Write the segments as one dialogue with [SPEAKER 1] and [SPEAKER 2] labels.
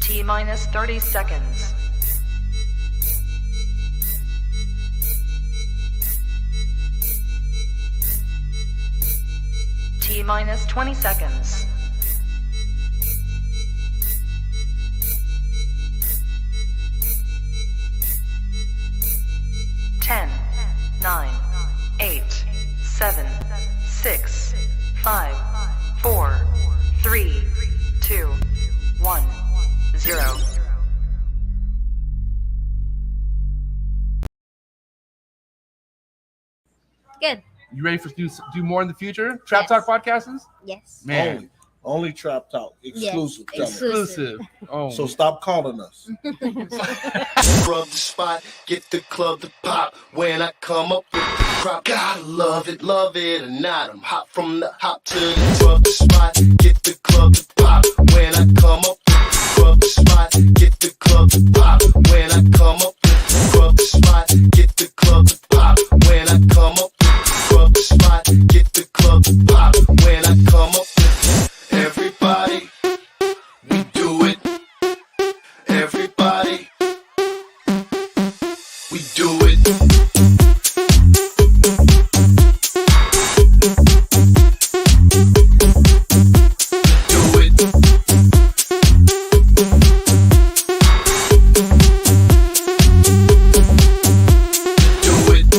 [SPEAKER 1] T-minus 30 seconds. T-minus 20 seconds. Ten, 9, 8, 7, 6, 5, 4, 3, 2, 1, 0.
[SPEAKER 2] Good.
[SPEAKER 3] You ready for do more in the future? Trap Talk podcasts?
[SPEAKER 2] Yes.
[SPEAKER 3] Man.
[SPEAKER 4] Only Trap Talk. Exclusive.
[SPEAKER 2] Yes.
[SPEAKER 3] Exclusive. Oh.
[SPEAKER 4] So stop calling us.
[SPEAKER 5] Rub the spot, get the club to pop. When I come up with the crop, gotta love it or not. I'm hot from the hop to the rub the spot, get the club to pop. When I come up with the rub the spot, get the club to pop. When I come up with the rub the spot, get the club to pop. When I come up with the rub the spot, get the club to pop. When I come up with everybody, we do it. Everybody, we do it. Do it. Do it. Do it.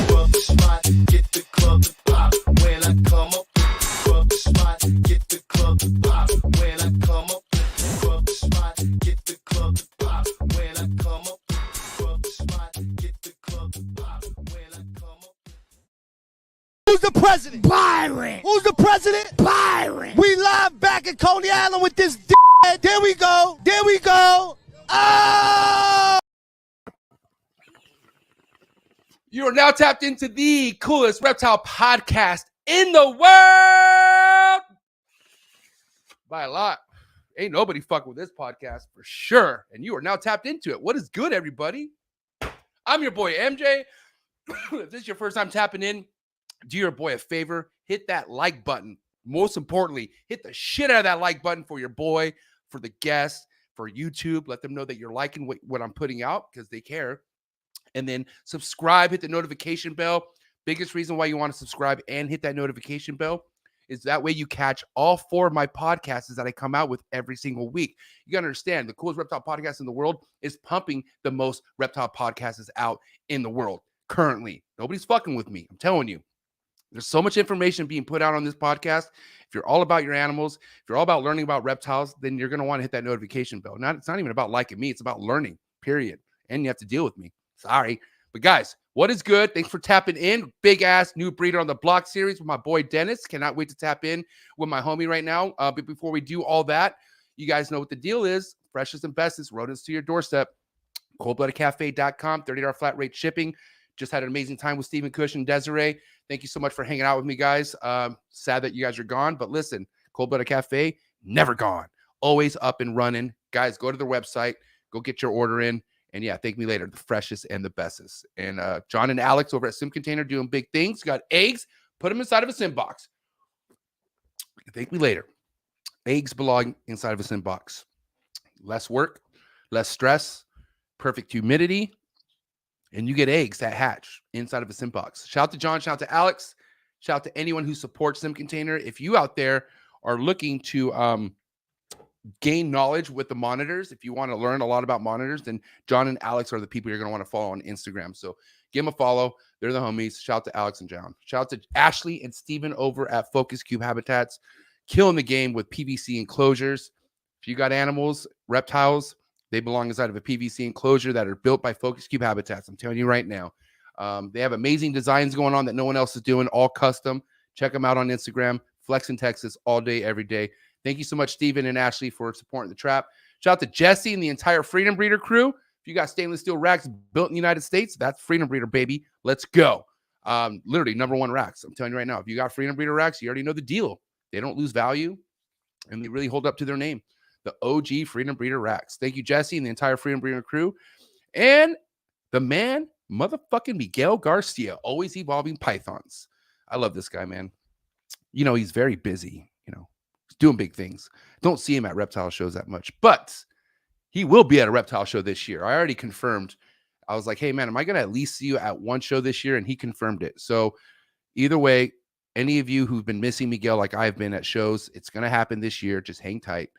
[SPEAKER 5] Rub the spot, get the club to pop. When I come up with rub the spot, get the club to pop. When I come up with rub the spot, get the club to pop. When I come up with rub the spot, get the club to pop. When I come up with
[SPEAKER 6] Who's the president?
[SPEAKER 2] Byron.
[SPEAKER 6] Who's the president?
[SPEAKER 2] Byron.
[SPEAKER 6] We live back at Coney Island with this d***. There we go. There we go. Oh!
[SPEAKER 3] You are now tapped into the coolest reptile podcast in the world by a lot. Ain't nobody fucking with this podcast for sure. And you are now tapped into it. What is good, everybody? I'm your boy, MJ. If this is your first time tapping in, do your boy a favor. Hit that like button. Most importantly, hit the shit out of that like button for your boy, for the guest, for YouTube. Let them know that you're liking what I'm putting out because they care. And then subscribe, hit the notification bell. Biggest reason why you want to subscribe and hit that notification bell is that way you catch all 4 of my podcasts that I come out with every single week. You got to understand, the coolest reptile podcast in the world is pumping the most reptile podcasts out in the world currently. Nobody's fucking with me. I'm telling you. There's so much information being put out on this podcast. If you're all about your animals, if you're all about learning about reptiles, then you're going to want to hit that notification bell. It's not even about liking me. It's about learning, period. And you have to deal with me. Sorry. But guys, what is good? Thanks for tapping in. Big ass new breeder on the block series with my boy Dennis. Cannot wait to tap in with my homie right now. But before we do all that, you guys know what the deal is. Freshest and bestest rodents to your doorstep. coldbloodedcafe.com, $30 flat rate shipping. Just had an amazing time with Stephen Cush and Desiree. Thank you so much for hanging out with me, guys. Sad that you guys are gone, but listen, Cold Blooded Cafe, never gone. Always up and running. Guys, go to their website. Go get your order in. And yeah, thank me later. The freshest and the bestest. And John and Alex over at Sim Container doing big things. Got eggs. Put them inside of a sim box. Thank me later. Eggs belong inside of a sim box. Less work, less stress, perfect humidity. And you get eggs that hatch inside of a sim box. Shout out to John. Shout out to Alex. Shout out to anyone who supports Sim Container. If you out there are looking to gain knowledge with the monitors, if you want to learn a lot about monitors, then John and Alex are the people you're going to want to follow on Instagram. So give them a follow. They're the homies. Shout out to Alex and John. Shout out to Ashley and Steven over at Focus Cube Habitats. Killing the game with PVC enclosures. If you got animals, reptiles, they belong inside of a PVC enclosure that are built by Focus Cube Habitats. I'm telling you right now. They have amazing designs going on that no one else is doing, all custom. Check them out on Instagram. Flex in Texas all day, every day. Thank you so much, Steven and Ashley, for supporting the trap. Shout out to Jesse and the entire Freedom Breeder crew. If you got stainless steel racks built in the United States, that's Freedom Breeder, baby. Let's go. Literally, #1 racks. I'm telling you right now, if you got Freedom Breeder racks, you already know the deal. They don't lose value, and they really hold up to their name. the OG Freedom Breeder Racks. Thank you, Jesse, and the entire Freedom Breeder crew. And the man, motherfucking Miguel Garcia, always evolving pythons. I love this guy, man. You know, he's very busy. You know, he's doing big things. Don't see him at reptile shows that much, but he will be at a reptile show this year. I already confirmed. I was like, hey, man, am I going to at least see you at one show this year? And he confirmed it. So either way, any of you who've been missing Miguel like I've been at shows, it's going to happen this year. Just hang tight.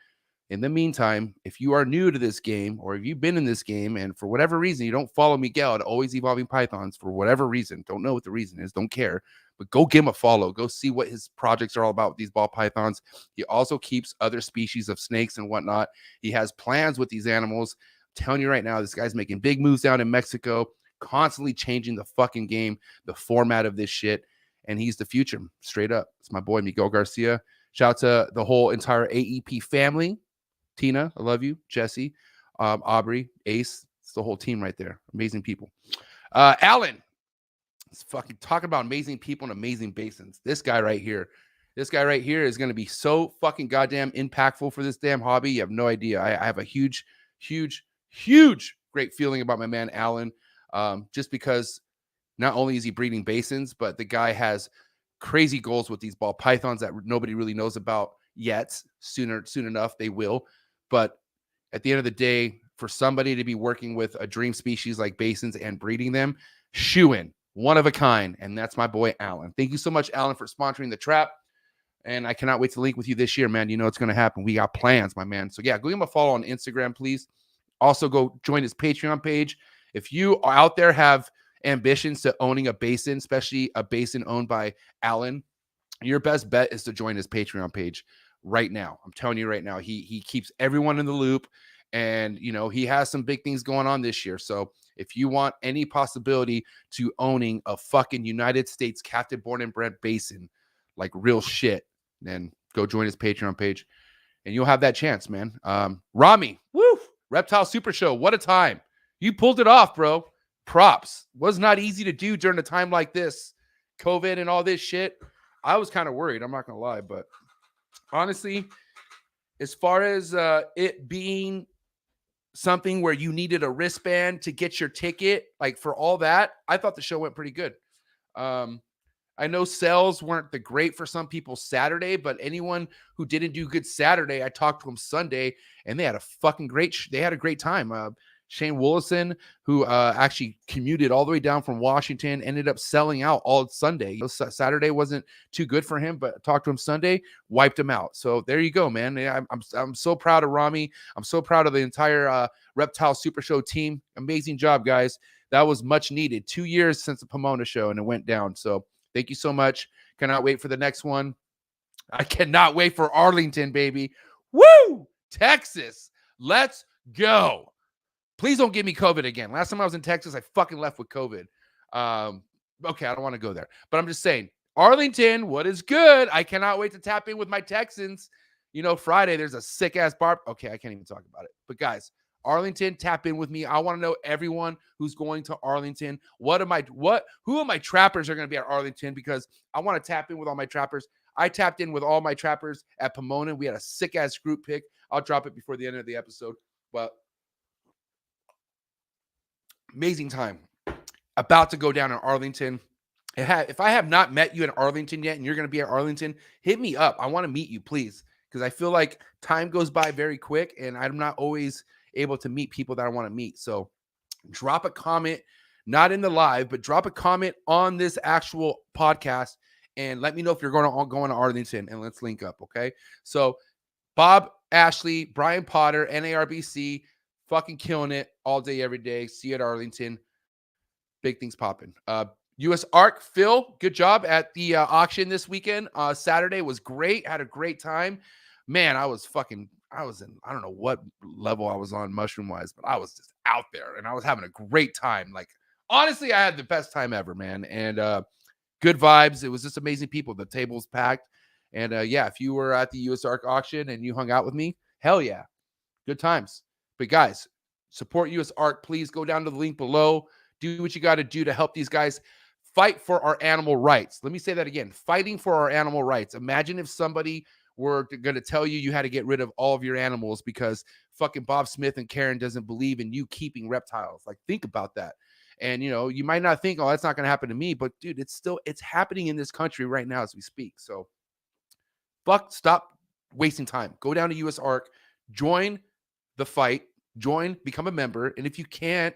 [SPEAKER 3] In the meantime, if you are new to this game or if you've been in this game and for whatever reason you don't follow Miguel at Always Evolving Pythons for whatever reason, don't know what the reason is, don't care, but go give him a follow. Go see what his projects are all about with these ball pythons. He also keeps other species of snakes and whatnot. He has plans with these animals. I'm telling you right now, this guy's making big moves down in Mexico, constantly changing the fucking game, the format of this shit, and he's the future, straight up. It's my boy Miguel Garcia. Shout out to the whole entire AEP family. Tina, I love you. Jesse, Aubrey, Ace. It's the whole team right there. Amazing people. Alan, it's fucking talking about amazing people and amazing basins. This guy right here is going to be so fucking goddamn impactful for this damn hobby. You have no idea. I have a huge great feeling about my man Alan, just because not only is he breeding basins, but the guy has crazy goals with these ball pythons that nobody really knows about yet. Soon enough, they will. But at the end of the day, for somebody to be working with a dream species like basins and breeding them, shoo-in, one of a kind. And that's my boy, Alan. Thank you so much, Alan, for sponsoring the trap. And I cannot wait to link with you this year, man. You know it's going to happen. We got plans, my man. So yeah, go give him a follow on Instagram, please. Also go join his Patreon page. If you are out there have ambitions to owning a basin, especially a basin owned by Alan, your best bet is to join his Patreon page right now. I'm telling you right now, he keeps everyone in the loop, and you know he has some big things going on this year. So if you want any possibility to owning a fucking United States captive born and bred basin, like real shit, then go join his Patreon page, and you'll have that chance, man. Rami, woo, Reptile Super Show, what a time! You pulled it off, bro. Props. Was not easy to do during a time like this, COVID and all this shit. I was kind of worried, I'm not gonna lie, but honestly, as far as it being something where you needed a wristband to get your ticket, like for all that, I thought the show went pretty good. I know sales weren't the great for some people Saturday, but anyone who didn't do good Saturday, I talked to them Sunday, and they had a fucking they had a great time. Shane Willison, who actually commuted all the way down from Washington, ended up selling out all Sunday. Saturday wasn't too good for him, but talked to him Sunday, wiped him out. So there you go, man. I'm so proud of Rami. I'm so proud of the entire Reptile Super Show team. Amazing job, guys. That was much needed. 2 years since the Pomona show, and it went down. So thank you so much. Cannot wait for the next one. I cannot wait for Arlington, baby. Woo! Texas. Let's go. Please don't give me COVID again. Last time I was in Texas, I fucking left with COVID. Okay, I don't want to go there. But I'm just saying, Arlington, what is good? I cannot wait to tap in with my Texans. You know, Friday, there's a sick-ass bar. Okay, I can't even talk about it. But guys, Arlington, tap in with me. I want to know everyone who's going to Arlington. Who of my trappers are going to be at Arlington? Because I want to tap in with all my trappers. I tapped in with all my trappers at Pomona. We had a sick-ass group pick. I'll drop it before the end of the episode. But amazing time. About to go down in Arlington. If I have not met you in Arlington yet and you're going to be at Arlington, hit me up. I want to meet you, please. Because I feel like time goes by very quick and I'm not always able to meet people that I want to meet. So drop a comment, not in the live, but drop a comment on this actual podcast and let me know if you're going to Arlington, and let's link up, okay? So Bob, Ashley, Brian Potter, NARBC, fucking killing it all day, every day. See you at Arlington. Big things popping. US Arc, Phil, good job at the auction this weekend. Saturday was great. Had a great time. Man, I was in, I don't know what level I was on mushroom-wise, but I was just out there, and I was having a great time. Like, honestly, I had the best time ever, man. And good vibes. It was just amazing people. The table was packed. And yeah, if you were at the US Arc auction and you hung out with me, hell yeah. Good times. But guys, support US Arc. Please go down to the link below. Do what you got to do to help these guys fight for our animal rights. Let me say that again. Fighting for our animal rights. Imagine if somebody were going to tell you had to get rid of all of your animals because fucking Bob Smith and Karen doesn't believe in you keeping reptiles. Like, think about that. And, you might not think, oh, that's not going to happen to me. But, dude, it's happening in this country right now as we speak. So, stop wasting time. Go down to US ARC, join the fight, become a member. And if you can't,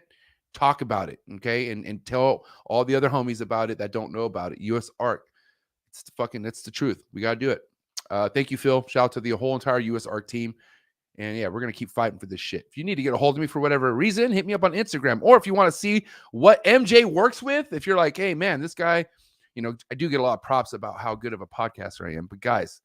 [SPEAKER 3] talk about it, okay? And tell all the other homies about it that don't know about it. US ARC. That's the truth. We got to do it. Thank you, Phil. Shout out to the whole entire US ARC team. And yeah, we're going to keep fighting for this shit. If you need to get a hold of me for whatever reason, hit me up on Instagram. Or if you want to see what MJ works with, if you're like, hey, man, this guy, I do get a lot of props about how good of a podcaster I am. But guys,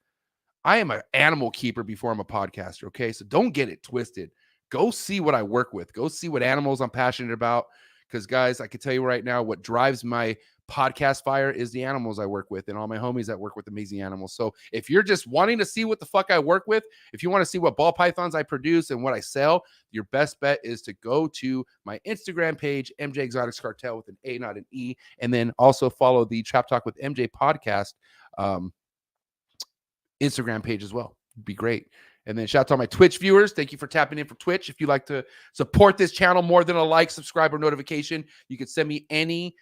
[SPEAKER 3] I am an animal keeper before I'm a podcaster, okay? So don't get it twisted. Go see what I work with. Go see what animals I'm passionate about. Because, guys, I can tell you right now, what drives my podcast fire is the animals I work with and all my homies that work with amazing animals. So if you're just wanting to see what the fuck I work with, if you want to see what ball pythons I produce and what I sell, your best bet is to go to my Instagram page, mjexoticscartal with an A, not an E, and then also follow the Trap Talk with MJ podcast Instagram page as well. It'd be great. And then shout out to all my Twitch viewers. Thank you for tapping in for Twitch. If you'd like to support this channel more than a like, subscribe, or notification, you can send me any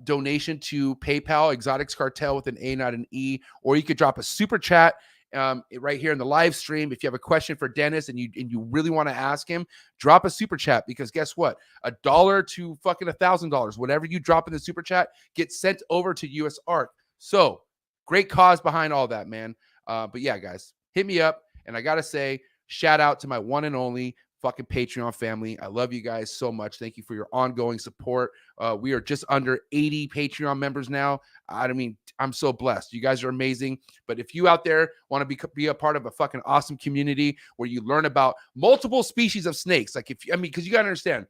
[SPEAKER 3] donation to PayPal, Exotics Cartel with an A, not an E, or you could drop a super chat right here in the live stream. If you have a question for Dennis and you really want to ask him, drop a super chat, because guess what? $1 to fucking $1,000, whatever you drop in the super chat gets sent over to US ARC. So great cause behind all that, man. But yeah, guys, hit me up. And I got to say, shout out to my one and only fucking Patreon family. I love you guys so much. Thank you for your ongoing support. We are just under 80 Patreon members now. I mean, I'm so blessed. You guys are amazing. But if you out there want to be a part of a fucking awesome community where you learn about multiple species of snakes, because you got to understand,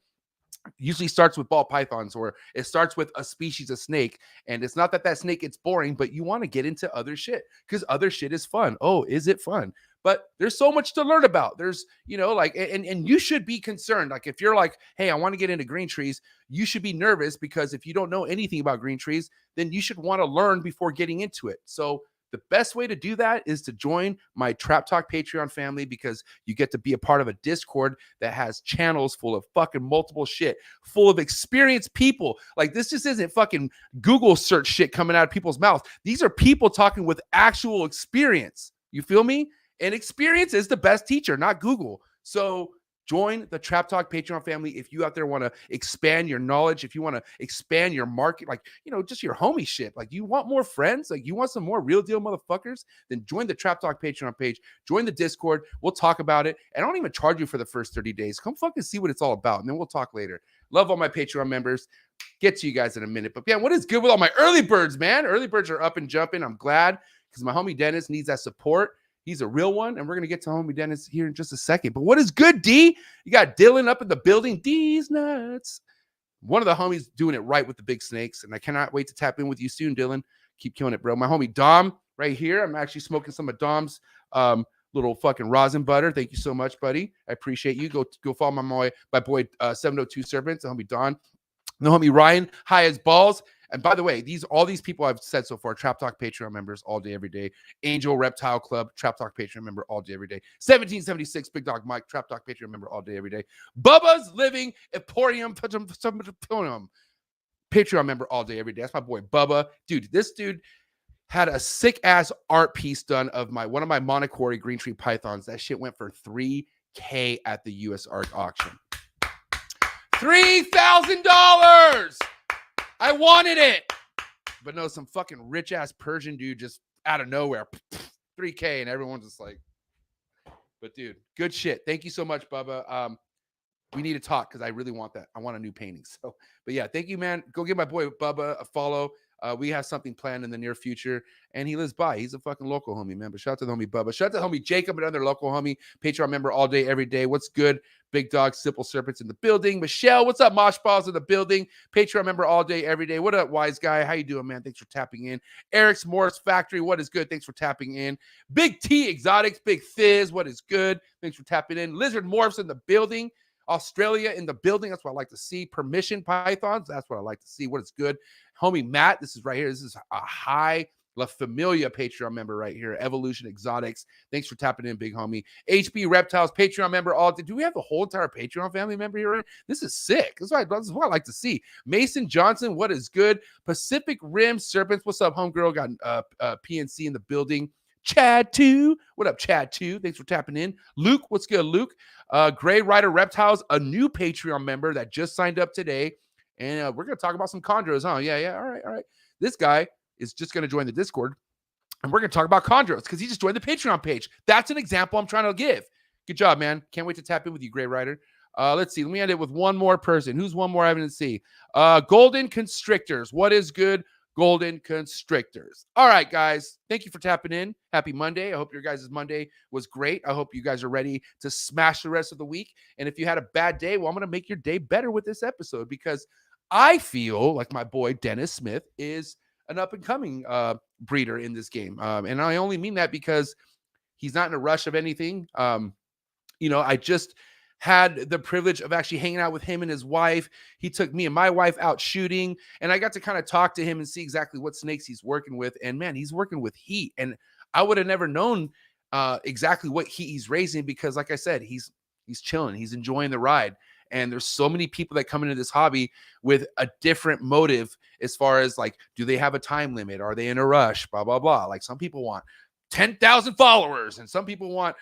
[SPEAKER 3] usually starts with ball pythons, or it starts with a species of snake. And it's not that snake gets boring, but you want to get into other shit because other shit is fun. Oh, is it fun? But there's so much to learn about. There's, and you should be concerned. Like, if you're like, hey, I want to get into green trees, you should be nervous, because if you don't know anything about green trees, then you should want to learn before getting into it. So the best way to do that is to join my Trap Talk Patreon family, because you get to be a part of a Discord that has channels full of fucking multiple shit, full of experienced people. Like, this just isn't fucking Google search shit coming out of people's mouths. These are people talking with actual experience. You feel me? And experience is the best teacher, not Google. So join the Trap Talk Patreon family if you out there want to expand your knowledge, if you want to expand your market, just your homie shit. Like, you want more friends? Like, you want some more real deal motherfuckers? Then join the Trap Talk Patreon page. Join the Discord. We'll talk about it. And I don't even charge you for the first 30 days. Come fucking see what it's all about, and then we'll talk later. Love all my Patreon members. Get to you guys in a minute. But yeah, what is good with all my early birds, man? Early birds are up and jumping. I'm glad, because my homie Dennis needs that support. He's a real one, and we're going to get to homie Dennis here in just a second. But what is good, D? You got Dylan up in the building. D's nuts. One of the homies doing it right with the big snakes, and I cannot wait to tap in with you soon, Dylan. Keep killing it, bro. My homie Dom right here. I'm actually smoking some of Dom's little fucking rosin butter. Thank you so much, buddy. I appreciate you. Go follow my boy 702 Serpent, the homie Don. The homie Ryan, high as balls. And by the way, all these people I've said so far, Trap Talk Patreon members all day, every day. Angel Reptile Club, Trap Talk Patreon member all day, every day. 1776, Big Dog Mike, Trap Talk Patreon member all day, every day. Bubba's Living Emporium, Patreon member all day, every day. That's my boy Bubba. Dude, this dude had a sick-ass art piece done of one of my Monocory green tree pythons. That shit went for $3,000 at the US ARC auction. $3,000! I wanted it, but no, some fucking rich ass Persian dude just out of nowhere, $3,000, and everyone's just like, but dude, good shit. Thank you so much, Bubba. We need to talk, because I really want that. I want a new painting. So, but yeah, thank you, man. Go give my boy Bubba a follow. We have something planned in the near future, and he lives by. He's a fucking local homie, man. But shout out to the homie Bubba. Shout out to the homie Jacob, another local homie, Patreon member all day, every day. What's good? Big Dog, Simple Serpents in the building. Michelle, what's up? Mosh Balls in the building. Patreon member all day, every day. What up, Wise Guy? How you doing, man? Thanks for tapping in. Eric's Morris Factory, what is good? Thanks for tapping in. Big T Exotics, Big Fizz, what is good? Thanks for tapping in. Lizard Morphs in the building. Australia in the building. That's what I like to see. Permission Pythons. That's what I like to see. What is good? Homie Matt, this is right here. This is a high La Familia Patreon member right here. Evolution Exotics. Thanks for tapping in, big homie. HB Reptiles Patreon member. Do we have the whole entire Patreon family member here? This is sick. This is what I like to see. Mason Johnson, what is good? Pacific Rim Serpents. What's up, homegirl? Got PNC in the building. Chad 2. What up, Chad 2? Thanks for tapping in. Luke, what's good, Luke? Gray Rider Reptiles, a new Patreon member that just signed up today. And we're going to talk about some chondros, huh? Yeah. All right. This guy is just going to join the Discord, and we're going to talk about chondros because he just joined the Patreon page. That's an example I'm trying to give. Good job, man. Can't wait to tap in with you, Gray Rider. Let's see. Let me end it with one more person. Who's one more I haven't seen? Golden Constrictors. What is good? Golden Constrictors. All right, guys. Thank you for tapping in. Happy Monday. I hope your guys' Monday was great. I hope you guys are ready to smash the rest of the week. And if you had a bad day, well, I'm going to make your day better with this episode because I feel like my boy Dennis Smith is an up-and-coming breeder in this game. And I only mean that because he's not in a rush of anything. I just had the privilege of actually hanging out with him and his wife. He took me and my wife out shooting, and I got to kind of talk to him and see exactly what snakes he's working with. And man, he's working with heat. And I would have never known exactly what heat he's raising because, like I said, he's chilling. He's enjoying the ride. And there's so many people that come into this hobby with a different motive as far as like, do they have a time limit? Are they in a rush? Blah, blah, blah. Like some people want 10,000 followers and some people want,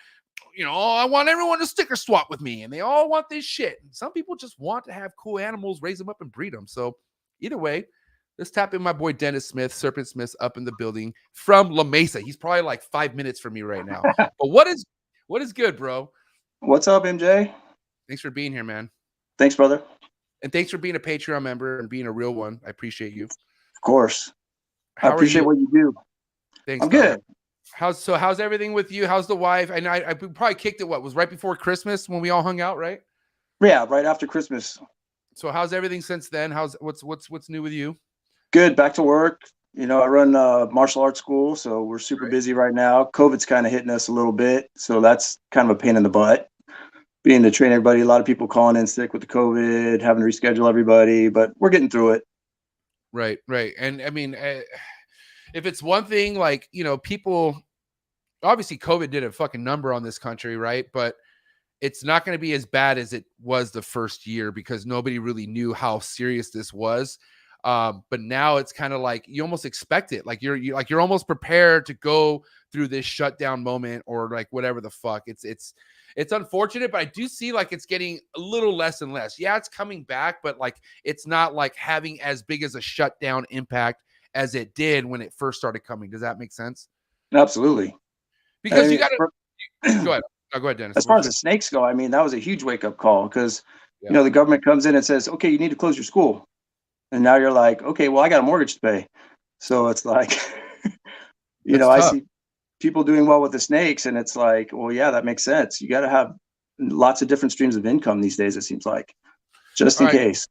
[SPEAKER 3] I want everyone to sticker swap with me and they all want this shit. And some people just want to have cool animals, raise them up and breed them. So either way, let's tap in my boy Dennis Smith, Serpent Smith's up in the building from La Mesa. He's probably like 5 minutes from me right now. But what is good, bro?
[SPEAKER 2] What's up, MJ?
[SPEAKER 3] Thanks for being here, man.
[SPEAKER 2] Thanks, brother.
[SPEAKER 3] And thanks for being a Patreon member and being a real one. I appreciate you.
[SPEAKER 2] Of course. I appreciate what you do.
[SPEAKER 3] Thanks.
[SPEAKER 2] I'm good.
[SPEAKER 3] How's everything with you? How's the wife? And I probably kicked it. What was right before Christmas when we all hung out, right?
[SPEAKER 2] Yeah, right after Christmas.
[SPEAKER 3] So how's everything since then? What's new with you?
[SPEAKER 2] Good. Back to work. I run martial arts school, so we're super busy right now. COVID's kind of hitting us a little bit, so that's kind of a pain in the butt. Being to train everybody, a lot of people calling in sick with the COVID, having to reschedule everybody, but we're getting through it.
[SPEAKER 3] Right. And I mean, if it's one thing, like, people, obviously COVID did a fucking number on this country, right? But it's not going to be as bad as it was the first year because nobody really knew how serious this was. But now it's kind of like you almost expect it. Like you're almost prepared to go through this shutdown moment or like whatever the fuck. It's unfortunate, but I do see like it's getting a little less and less. Yeah, it's coming back, but like it's not like having as big as a shutdown impact as it did when it first started coming. Does that make sense?
[SPEAKER 2] Absolutely.
[SPEAKER 3] Because you got to go ahead. Oh, go ahead, Dennis.
[SPEAKER 2] As far as the snakes go, I mean, that was a huge wake-up call because, the government comes in and says, okay, you need to close your school. And now you're like, okay, well, I got a mortgage to pay. So it's like, I see people doing well with the snakes and it's like, well, yeah, that makes sense. You got to have lots of different streams of income these days, it seems like, just in case.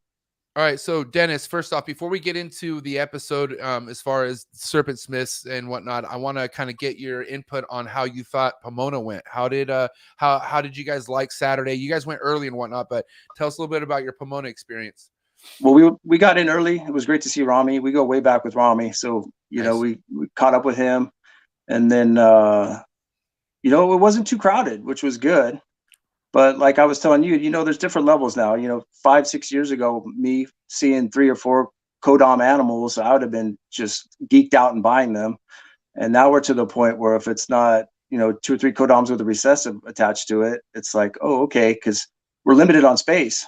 [SPEAKER 3] All right. So Dennis, first off, before we get into the episode, as far as Serpent Smiths and whatnot, I want to kind of get your input on how you thought Pomona went. How did you guys like Saturday? You guys went early and whatnot, but tell us a little bit about your Pomona experience.
[SPEAKER 2] Well, we got in early. It was great to see Rami. We go way back with Rami. So, nice. We caught up with him. And then, it wasn't too crowded, which was good. But like I was telling you, there's different levels now. 5-6 years ago, me seeing 3 or 4 Kodam animals, I would have been just geeked out and buying them. And now we're to the point where if it's not, 2 or 3 Kodams with a recessive attached to it, it's like, oh, okay, because we're limited on space.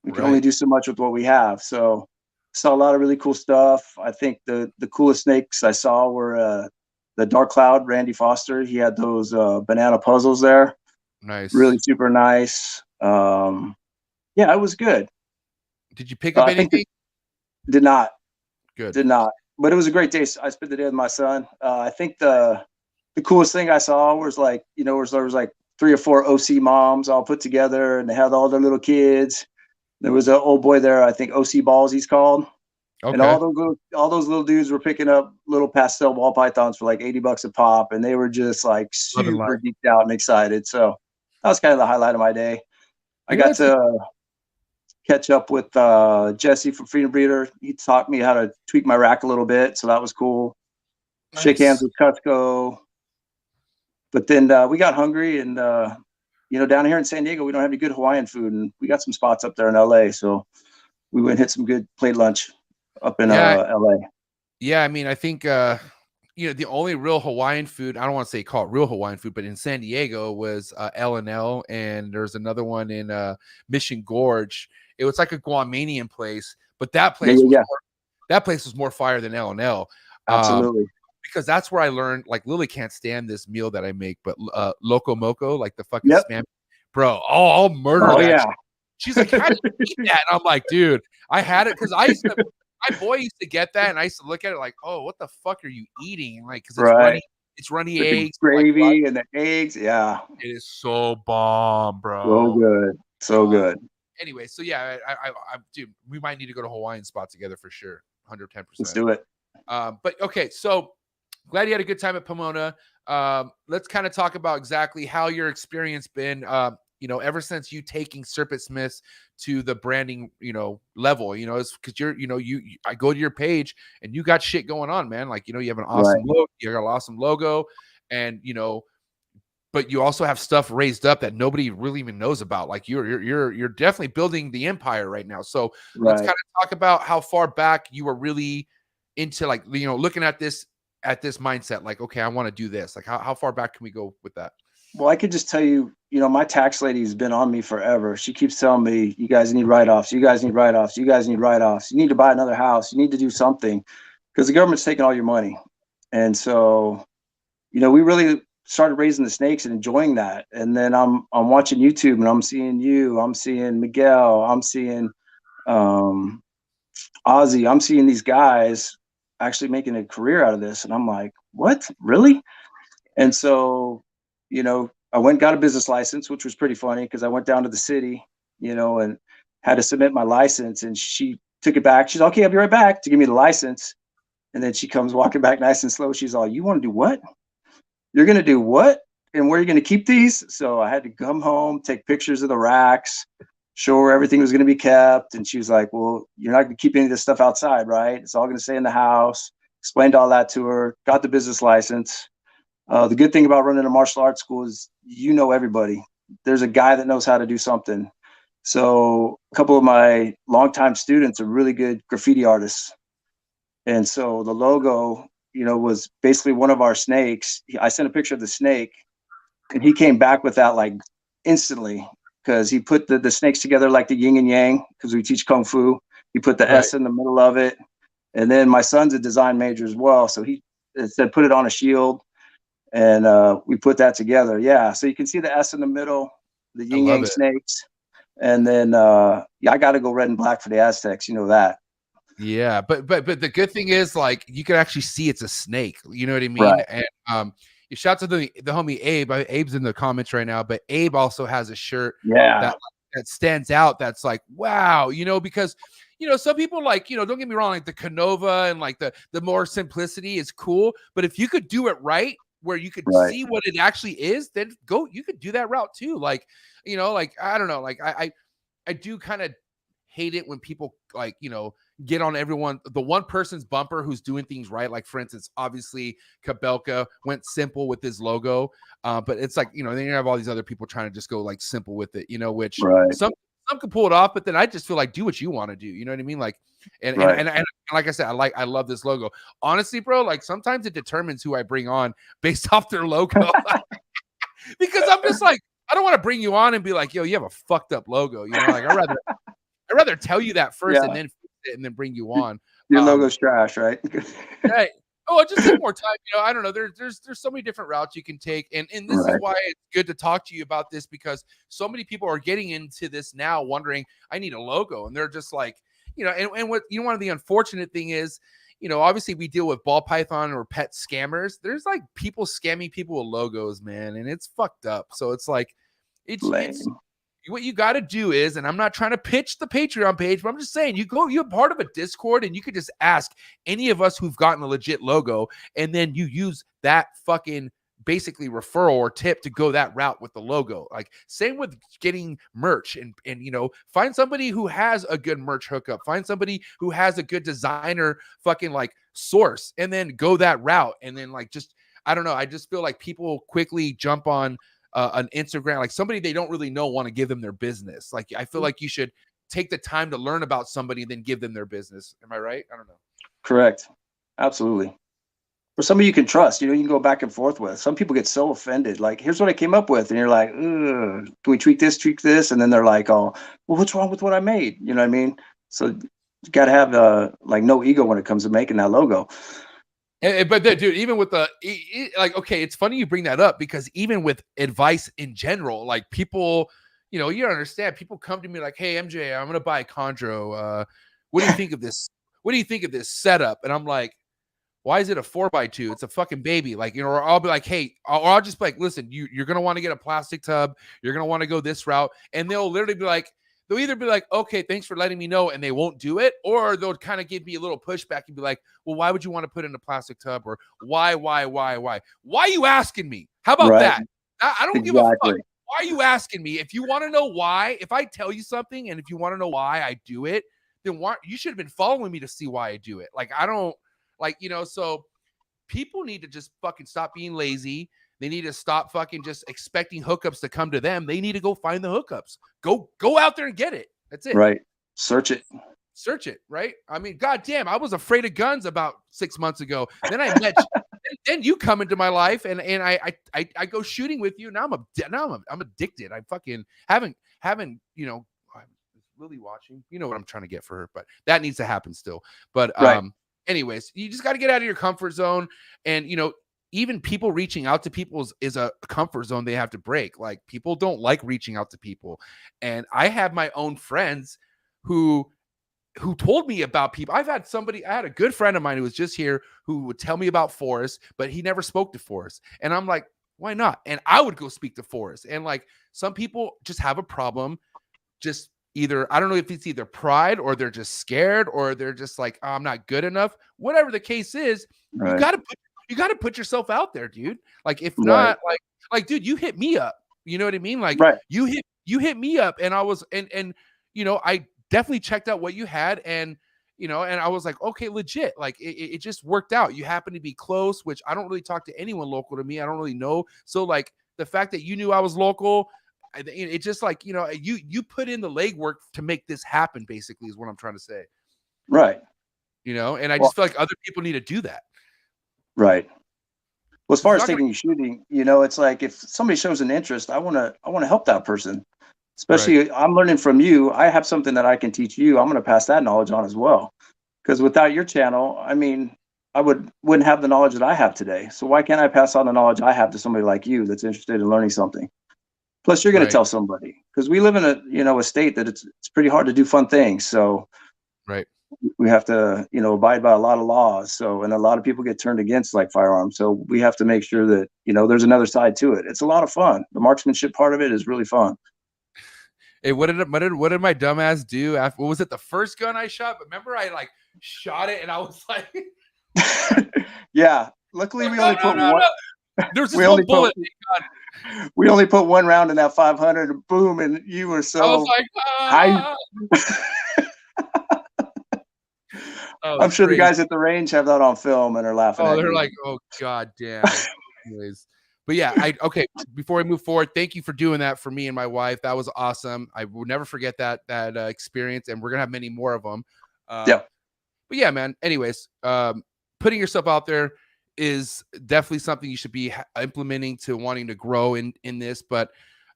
[SPEAKER 2] We can only do so much with what we have. So saw a lot of really cool stuff. I think the coolest snakes I saw were the Dark Cloud, Randy Foster. He had those banana puzzles there.
[SPEAKER 3] Nice.
[SPEAKER 2] Really super nice. Yeah, it was good.
[SPEAKER 3] Did you pick up anything?
[SPEAKER 2] Did not.
[SPEAKER 3] Good.
[SPEAKER 2] Did not. But it was a great day. I spent the day with my son. I think the coolest thing I saw was like, there was like 3 or 4 OC moms all put together and they had all their little kids. There was an old boy there, I think OC Balls he's called. Okay. And all those little dudes were picking up little pastel ball pythons for like $80 a pop, and they were just like super geeked out and excited. So that was kind of the highlight of my day. I got to catch up with Jesse from Freedom Breeder. He taught me how to tweak my rack a little bit, so that was cool. shake hands with Cusco. But then we got hungry, and down here in San Diego, we don't have any good Hawaiian food, and we got some spots up there in LA. So we went and hit some good plate lunch up in LA.
[SPEAKER 3] Yeah, I mean, I think the only real Hawaiian food, I don't want to say call it real Hawaiian food, but in San Diego was L&L, and there's another one in Mission Gorge. It was like a Guamanian place, but that place was more fire than L&L.
[SPEAKER 2] Absolutely.
[SPEAKER 3] Because that's where I learned, like, Lily can't stand this meal that I make, but Loco Moco, like the fucking spam, bro. Oh, I'll murder that.
[SPEAKER 2] Yeah.
[SPEAKER 3] She's like, how do you eat that? And I'm like, dude, I had it because my boy used to get that, and I used to look at it like, oh, what the fuck are you eating? Like, because it's runny eggs,
[SPEAKER 2] gravy, and the eggs. Yeah,
[SPEAKER 3] it is so bomb, bro.
[SPEAKER 2] So good.
[SPEAKER 3] Anyway, so yeah, I dude, we might need to go to Hawaiian spot together for sure, 110%.
[SPEAKER 2] Let's do it.
[SPEAKER 3] But okay, so glad you had a good time at Pomona. Let's kind of talk about exactly how your experience been. Ever since you taking Serpent Smiths to the branding, level, it's because I go to your page and you got shit going on, man. Like, you have an awesome look, you got an awesome logo, and but you also have stuff raised up that nobody really even knows about. Like you're definitely building the empire right now. So let's kind of talk about how far back you were really into, like, looking at this mindset, like, okay, I want to do this. Like, how far back can we go with that?
[SPEAKER 2] Well, I could just tell you, my tax lady has been on me forever. She keeps telling me, you guys need write-offs. You guys need write-offs. You guys need write-offs. You need to buy another house. You need to do something because the government's taking all your money. And so, we really started raising the snakes and enjoying that. And then I'm watching YouTube and I'm seeing you. I'm seeing Miguel. I'm seeing Ozzy. I'm seeing these guys actually making a career out of this. And I'm like, what? Really? And so, I went and got a business license, which was pretty funny because I went down to the city, and had to submit my license, and she took it back. She's okay, I'll be right back, to give me the license. And then she comes walking back nice and slow. She's all, you want to do what? You're going to do what? And where are you going to keep these? So I had to come home, take pictures of the racks, show her everything was going to be kept. And she was like, well, you're not going to keep any of this stuff outside, right? It's all going to stay in the house. Explained all that to her, got the business license. The good thing about running a martial arts school is everybody. There's a guy that knows how to do something. So a couple of my longtime students are really good graffiti artists. And so the logo, was basically one of our snakes. I sent a picture of the snake, and he came back with that like instantly because he put the snakes together like the yin and yang because we teach Kung Fu. He put the S in the middle of it. And then my son's a design major as well. So he said, put it on a shield. And we put that together. Yeah. So you can see the S in the middle, the yin yang snakes. And then I got to go red and black for the Aztecs. You know that. Yeah.
[SPEAKER 3] But the good thing is, like, you can actually see it's a snake. You know what I mean?
[SPEAKER 2] Right.
[SPEAKER 3] And you shout to the homie Abe. Abe's in the comments right now, but Abe also has a shirt that stands out. That's like, wow, because some people, like, don't get me wrong, like the Canova and like the more simplicity is cool. But if you could do it right, where you could see what it actually is, then you could do that route too. Like, like, I don't know, like I do kind of hate it when people, like, get on the one person's bumper who's doing things right. Like, for instance, obviously Kabelka went simple with his logo. But it's like, then you have all these other people trying to just go like simple with it, which some can pull it off, but then I just feel like, do what you want to do. You know what I mean? Like, and like I said, I love this logo. Honestly, bro, like sometimes it determines who I bring on based off their logo. Because I'm just like, I don't want to bring you on and be like, yo, you have a fucked up logo. Like I'd rather tell you that first and then fix it and then bring you on.
[SPEAKER 2] Your logo's trash, right?
[SPEAKER 3] Right. Oh, it just take more time. I don't know. There's so many different routes you can take. And this is why it's good to talk to you about this, because so many people are getting into this now wondering, I need a logo. And they're just like, and what, one of the unfortunate thing is, obviously we deal with ball python or pet scammers. There's like people scamming people with logos, man. And it's fucked up. So it's like, it's what you got to do is, and I'm not trying to pitch the Patreon page, but I'm just saying, you're part of a Discord and you could just ask any of us who've gotten a legit logo, and then you use that fucking basically referral or tip to go that route with the logo. Like same with getting merch and you know, find somebody who has a good merch hookup, find somebody who has a good designer fucking like source, and then go that route. And then like, just, I don't know. I just feel like people quickly jump on an Instagram, like somebody they don't really know, want to give them their business. Like, I feel like you should take the time to learn about somebody and then give them their business. Am I right? I don't know.
[SPEAKER 2] Correct. Absolutely. Or somebody you can trust, you know, you can go back and forth with. Some people get so offended. Like, here's what I came up with. And you're like, can we tweak this? And then they're like, oh, well, what's wrong with what I made? You know what I mean? So you got to have like no ego when it comes to making that logo.
[SPEAKER 3] But dude, even with the like, okay, it's funny you bring that up, because even with advice in general, like people, you know, you don't understand. People come to me like, hey, MJ, I'm going to buy a Chondro. What do you think of this? What do you think of this setup? And I'm like, why is it a 4x2? It's a fucking baby. Like, you know, or I'll be like, hey, or I'll just be like, listen, you're going to want to get a plastic tub. You're going to want to go this route. And they'll literally be like, they'll either be like, okay, thanks for letting me know, and they won't do it. Or they'll kind of give me a little pushback and be like, well, why would you want to put in a plastic tub? Or why? Why are you asking me? How about that? I don't give a fuck. Why are you asking me? If you want to know why, if I tell you something and if you want to know why I do it, then why, you should have been following me to see why I do it. Like, I don't, like, you know, so people need to just fucking stop being lazy. They need to stop fucking just expecting hookups to come to them. They need to go find the hookups. Go out there and get it. That's it.
[SPEAKER 2] Right. Search it.
[SPEAKER 3] Right. I mean, goddamn, I was afraid of guns about 6 months ago. Then I met then you come into my life, and I go shooting with you. Now I'm addicted. I fucking haven't, you know, Lily watching. You know what I'm trying to get for her, but that needs to happen still. But anyways, you just got to get out of your comfort zone. And, you know, even people reaching out to people is a comfort zone they have to break. Like, people don't like reaching out to people. And I have my own friends who told me about people. I had a good friend of mine who was just here who would tell me about Forrest, but he never spoke to Forrest. And I'm like, why not? And I would go speak to Forrest. And like, some people just have a problem. Just either, I don't know if it's either pride, or they're just scared, or they're just like, oh, I'm not good enough. Whatever the case is,
[SPEAKER 2] right.
[SPEAKER 3] you got to put yourself out there, dude. Like, if not, like, dude, you hit me up. You know what I mean? Like, you hit me up, and I was, and, you know, I definitely checked out what you had, and, you know, and I was like, okay, legit. Like, it just worked out. You happen to be close, which I don't really talk to anyone local to me. I don't really know. So like, the fact that you knew I was local, it just, like, you know, you put in the legwork to make this happen, basically, is what I'm trying to say.
[SPEAKER 2] Right.
[SPEAKER 3] You know, and I just feel like other people need to do that.
[SPEAKER 2] Right. Well, as far as taking you shooting, you know, it's like, if somebody shows an interest, I want to help that person. Especially, I'm learning from you. I have something that I can teach you. I'm going to pass that knowledge on as well. Because without your channel, I mean, I wouldn't have the knowledge that I have today. So why can't I pass on the knowledge I have to somebody like you that's interested in learning something? Plus, you're going to tell somebody, because we live in a state that it's pretty hard to do fun things. So we have to, you know, abide by a lot of laws. So, and a lot of people get turned against, like, firearms. So we have to make sure that, you know, there's another side to it. It's a lot of fun. The marksmanship part of it is really fun.
[SPEAKER 3] Hey, what did my dumbass do after? What was it? The first gun I shot? But remember, I like shot it, and I was like,
[SPEAKER 2] yeah. Luckily, we only put one.
[SPEAKER 3] There's just one bullet.
[SPEAKER 2] We only put one round in that 500, and boom, and you were so.
[SPEAKER 3] I was like,
[SPEAKER 2] ah. I'm sure the guys at the range have that on film and are laughing.
[SPEAKER 3] Oh, they're like, oh, god damn. Anyways. But yeah, okay. Before I move forward, thank you for doing that for me and my wife. That was awesome. I will never forget that experience, and we're gonna have many more of them. But yeah, man. Anyways, putting yourself out there is definitely something you should be implementing to wanting to grow in this. But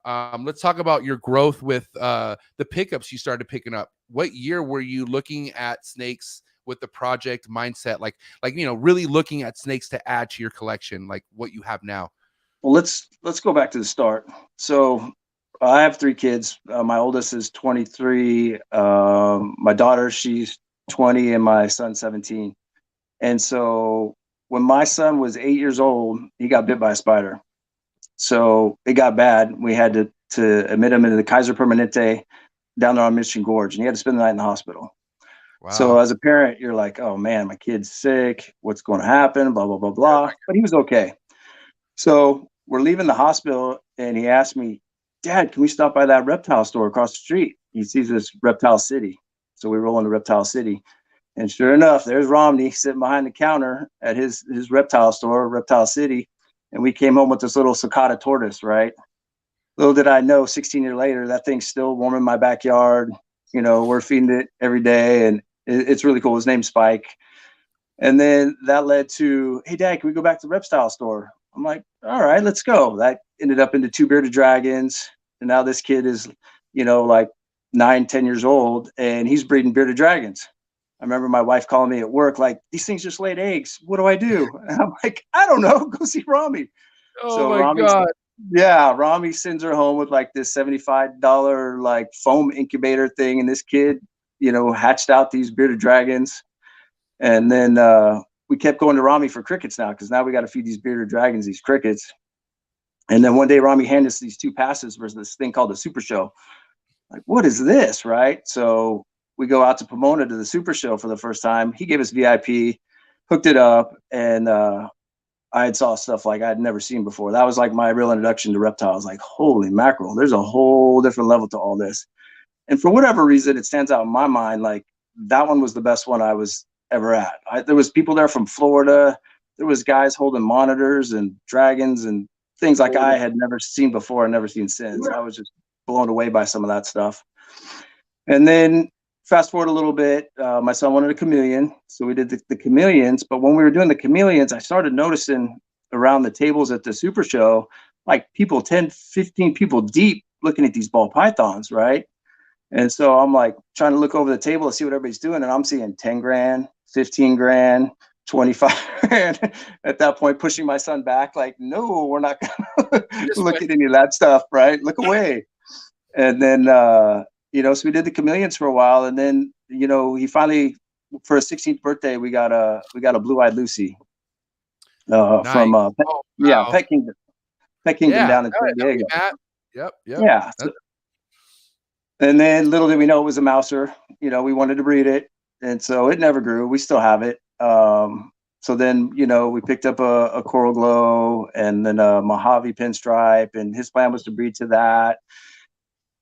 [SPEAKER 3] let's talk about your growth with the pickups you started picking up. What year were you looking at snakes with the project mindset, like you know, really looking at snakes to add to your collection, like what you have now?
[SPEAKER 2] Well, let's go back to the start. So I have 3 kids. My oldest is 23. My daughter, she's 20, and my son's 17. And so when my son was 8 years old, he got bit by a spider. So it got bad. We had to admit him into the Kaiser Permanente down there on Mission Gorge, and he had to spend the night in the hospital. Wow. So as a parent, you're like, oh man, my kid's sick. What's going to happen? Blah, blah, blah, blah. But he was okay. So we're leaving the hospital, and he asked me, Dad, can we stop by that reptile store across the street? He sees this Reptile City. So we roll into Reptile City. And sure enough, there's Romney sitting behind the counter at his reptile store, Reptile City. And we came home with this little cicada tortoise, right? Little did I know, 16 years later, that thing's still warm in my backyard. You know, we're feeding it every day, and it's really cool. His name's Spike. And then that led to, hey, Dad, can we go back to the reptile store? I'm like, all right, let's go. That ended up into 2 bearded dragons. And now this kid is, you know, like 9, 10 years old, and he's breeding bearded dragons. I remember my wife calling me at work, like, these things just laid eggs. What do I do? And I'm like, I don't know. Go see Rami.
[SPEAKER 3] Oh
[SPEAKER 2] So
[SPEAKER 3] my
[SPEAKER 2] Rami,
[SPEAKER 3] God.
[SPEAKER 2] yeah, Rami sends her home with like this $75 like foam incubator thing. And this kid, you know, hatched out these bearded dragons. And then we kept going to Rami for crickets now, because now we got to feed these bearded dragons these crickets. And then one day Rami handed us these 2 passes for this thing called the Super Show. Like, what is this, right? So we go out to Pomona to the Super Show for the first time. He gave us VIP, hooked it up, and I had saw stuff like I'd never seen before. That was like my real introduction to reptiles. Like, holy mackerel, there's a whole different level to all this. And for whatever reason, it stands out in my mind, like that one was the best one I was ever at. There was people there from Florida. There was guys holding monitors and dragons and things like I had never seen before and never seen since. I was just blown away by some of that stuff. And then fast forward a little bit, my son wanted a chameleon, so we did the chameleons. But when we were doing the chameleons, I started noticing around the tables at the Super Show, like people 10, 15 people deep looking at these ball pythons, right? And so I'm like trying to look over the table to see what everybody's doing, and I'm seeing 10 grand, 15 grand, 25 grand. At that point, pushing my son back, like, no, we're not gonna look at any of that stuff, right? Look away. And then you know, so we did the chameleons for a while, and then, you know, he finally, for his 16th birthday, we got a blue-eyed Lucy
[SPEAKER 3] Nice.
[SPEAKER 2] from
[SPEAKER 3] wow.
[SPEAKER 2] Pet Kingdom down in San Diego.
[SPEAKER 3] Yep.
[SPEAKER 2] Yeah. So, and then little did we know it was a mouser. You know, we wanted to breed it, and so it never grew. We still have it. So then, you know, we picked up a coral glow and then a Mojave pinstripe, and his plan was to breed to that.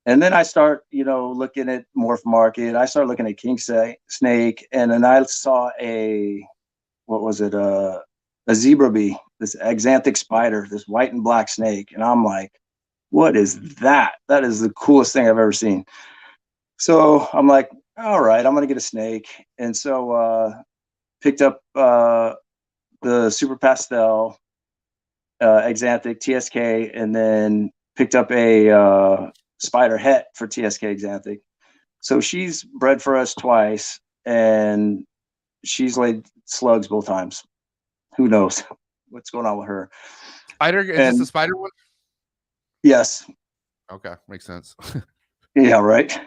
[SPEAKER 2] And then I start, you know, looking at morph market. I started looking at king snake, and then I saw a zebra bee, this axanthic spider, this white and black snake, and I'm like, what is that? That is the coolest thing I've ever seen. So I'm like, all right, I'm gonna get a snake, and so picked up the super pastel axanthic TSK, and then picked up a spider het for TSK axanthic. So she's bred for us twice, and she's laid slugs both times. Who knows what's going on with her?
[SPEAKER 3] Spider, is this the spider one?
[SPEAKER 2] Yes.
[SPEAKER 3] Okay, makes sense.
[SPEAKER 2] Yeah, right.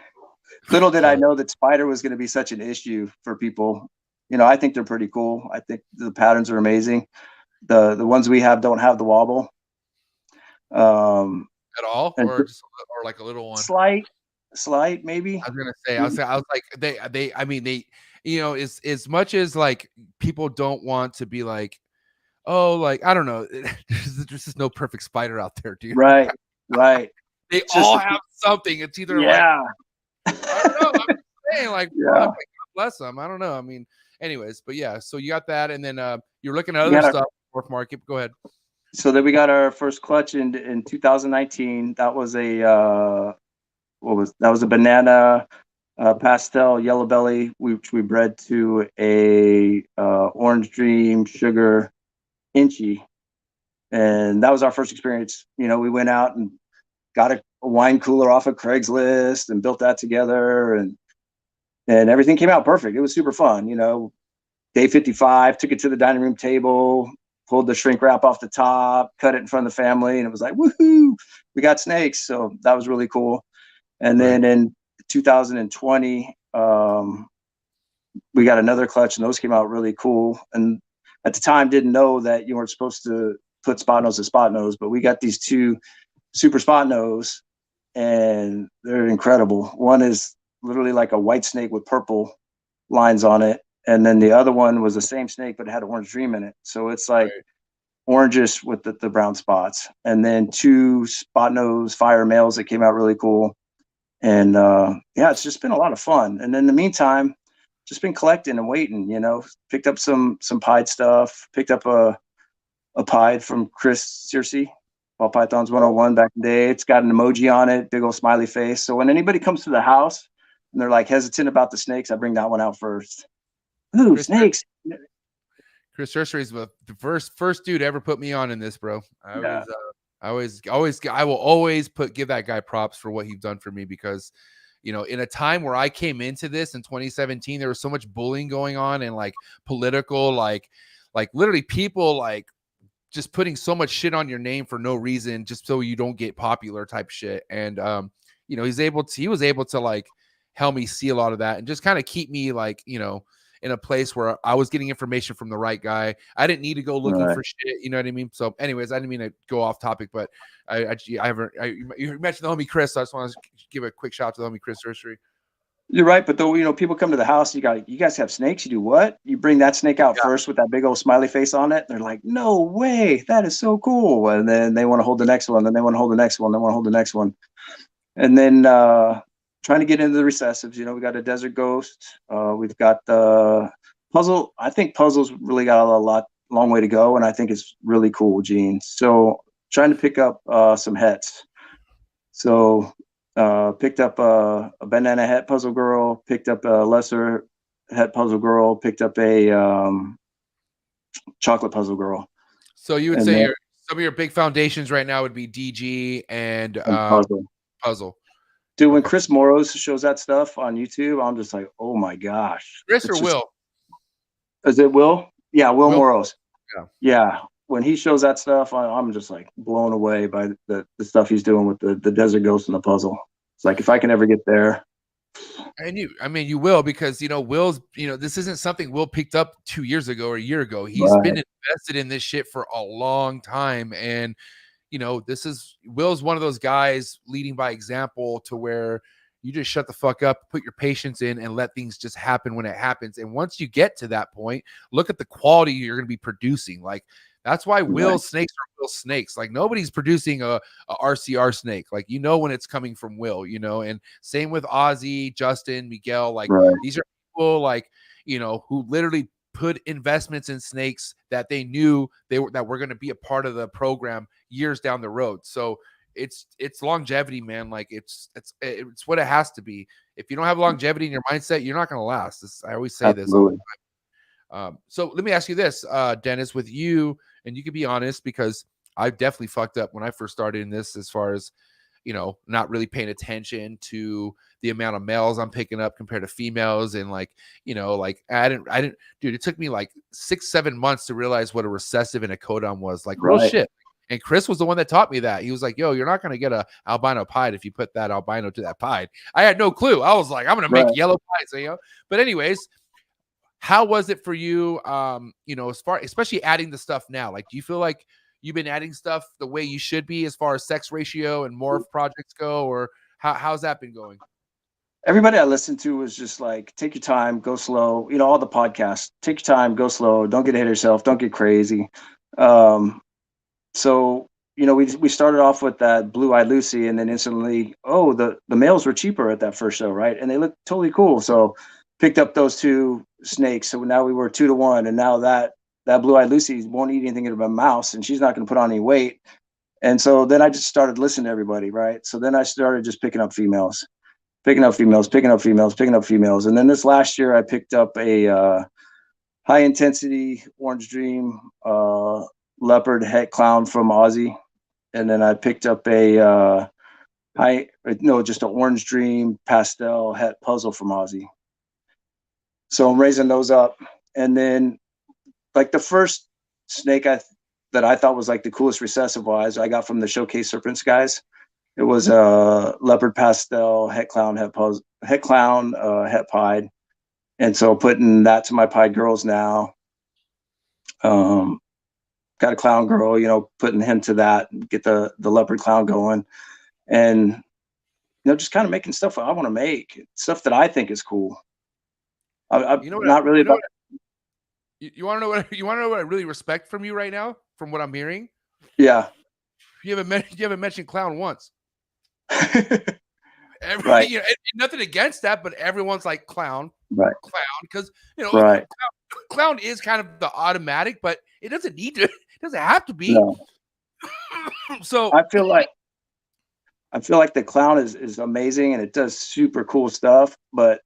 [SPEAKER 2] Little did I know that spider was going to be such an issue for people. You know, I think they're pretty cool. I think the patterns are amazing. The ones we have don't have the wobble.
[SPEAKER 3] At all, or just, or like a little one?
[SPEAKER 2] Slight, maybe.
[SPEAKER 3] I was gonna say, I was like, I mean, they, you know, as much as like people don't want to be like, oh, like, I don't know, there's just no perfect spider out there, dude.
[SPEAKER 2] Right.
[SPEAKER 3] They all have something. It's either like, I don't know. I'm just saying, like, God bless them. I don't know. I mean, anyways, but yeah. So you got that, and then you're looking at other stuff. Morph market. Go ahead.
[SPEAKER 2] So then we got our first clutch in 2019. That was a banana pastel yellow belly, which we bred to a orange dream sugar inchy, and that was our first experience. You know, we went out and got a wine cooler off of Craigslist and built that together, and everything came out perfect. It was super fun. You know, day 55, took it to the dining room table, pulled the shrink wrap off the top, cut it in front of the family, and it was like, woohoo, we got snakes. So that was really cool. And then in 2020, we got another clutch, and those came out really cool. And at the time, didn't know that you weren't supposed to put spot nose to spot nose, but we got these 2 super spot nose, and they're incredible. One is literally like a white snake with purple lines on it, and then the other one was the same snake but it had orange dream in it. So it's like orangish with the brown spots, and then 2 spot nose fire males that came out really cool. And yeah, it's just been a lot of fun. And in the meantime, just been collecting and waiting, you know, picked up some pied stuff, picked up a pied from Chris Searcy, Ball Pythons 101 back in the day. It's got an emoji on it, big old smiley face. So when anybody comes to the house and they're like hesitant about the snakes, I bring that one out first. Ooh, snakes.
[SPEAKER 3] Chris Searcy is the first dude to ever put me on in this, bro. I will always give that guy props for what he's done for me, because, you know, in a time where I came into this in 2017, there was so much bullying going on and like political, like literally people like just putting so much shit on your name for no reason, just so you don't get popular type shit. And, you know, he was able to like help me see a lot of that and just kind of keep me like, you know, in a place where I was getting information from the right guy. I didn't need to go looking for shit. You know what I mean? So anyways, I didn't mean to go off topic, but you mentioned the homie Chris. So I just want to give a quick shout out to the homie Chris Searcy.
[SPEAKER 2] You're right, but though, you know, people come to the house, you guys have snakes. You do what? You bring that snake out first with that big old smiley face on it. They're like, no way, that is so cool. And then they want to hold the next one. Then they want to hold the next one. They want to hold the next one. And then trying to get into the recessives. You know, we got a desert ghost. We've got the puzzle. I think puzzle's really got a long way to go, and I think it's really cool genes. So trying to pick up some hets. So picked up a banana het puzzle girl, picked up a lesser het puzzle girl, picked up a chocolate puzzle girl.
[SPEAKER 3] So you would say some of your big foundations right now would be DG and puzzle.
[SPEAKER 2] Dude, when Chris Moros shows that stuff on YouTube, I'm just like, oh my gosh.
[SPEAKER 3] Chris or Will?
[SPEAKER 2] Is it Will? Yeah, Will Moros.
[SPEAKER 3] Yeah.
[SPEAKER 2] When he shows that stuff, I'm just like blown away by the stuff he's doing with the desert ghost and the puzzle. It's like, if I can ever get there.
[SPEAKER 3] And you will, because, you know, Will's, you know, this isn't something Will picked up 2 years ago or a year ago. He's been invested in this shit for a long time. And, you know, Will's one of those guys leading by example, to where you just shut the fuck up, put your patience in, and let things just happen when it happens. And once you get to that point, look at the quality you're going to be producing. Like, that's why Will's snakes are Will snakes. Like, nobody's producing a RCR snake. Like, you know when it's coming from Will, you know. And same with Ozzy, Justin, Miguel. Like, these are people, like, you know, who literally put investments in snakes that they knew that were going to be a part of the program years down the road. So it's longevity, man. Like, it's what it has to be. If you don't have longevity in your mindset, you're not going to last. I always say this all the time. So let me ask you this, Dennis, with you, and you can be honest, because I definitely fucked up when I first started in this, as far as, you know, not really paying attention to the amount of males I'm picking up compared to females. And like, you know, like I didn't, dude, it took me like 6-7 months to realize what a recessive and a codon was, like real shit. And Chris was the one that taught me that. He was like, yo, you're not going to get a albino pied if you put that albino to that pied. I had no clue. I was like, I'm going to make yellow pies, you know? But anyways, how was it for you? You know, especially adding the stuff now, like, do you feel like you've been adding stuff the way you should be as far as sex ratio and morph projects go, or how's that been going?
[SPEAKER 2] Everybody I listened to was just like, take your time, go slow. You know, all the podcasts, take your time, go slow. Don't get ahead of yourself. Don't get crazy. So, you know, we started off with that blue-eyed Lucy, and then instantly, the males were cheaper at that first show, right? And they looked totally cool. So picked up those 2 snakes. So now we were 2 to 1. And now that blue-eyed Lucy won't eat anything in her mouse, and she's not going to put on any weight. And so then I just started listening to everybody, right? So then I started just picking up females. And then this last year I picked up a high intensity Orange Dream leopard het clown from Ozzy. And then I picked up just an Orange Dream pastel het puzzle from Ozzy. So I'm raising those up. And then, like, the first snake that I thought was like the coolest recessive wise, I got from the Showcase Serpents guys. It was a leopard pastel het clown het pied. And so putting that to my pied girls now. Got a clown girl, you know, putting him to that, get the leopard clown going. And, you know, just kind of making stuff I want to make, stuff that I think is cool. You want to know what I really respect from you right now,
[SPEAKER 3] from what I'm hearing.
[SPEAKER 2] Yeah.
[SPEAKER 3] You haven't mentioned clown once.
[SPEAKER 2] Right.
[SPEAKER 3] You know, nothing against that, but everyone's like clown,
[SPEAKER 2] Right.
[SPEAKER 3] because you know,
[SPEAKER 2] Right.
[SPEAKER 3] clown is kind of the automatic, but it doesn't need to. It doesn't have to be.
[SPEAKER 2] No.
[SPEAKER 3] So
[SPEAKER 2] I feel like the clown is amazing and it does super cool stuff. But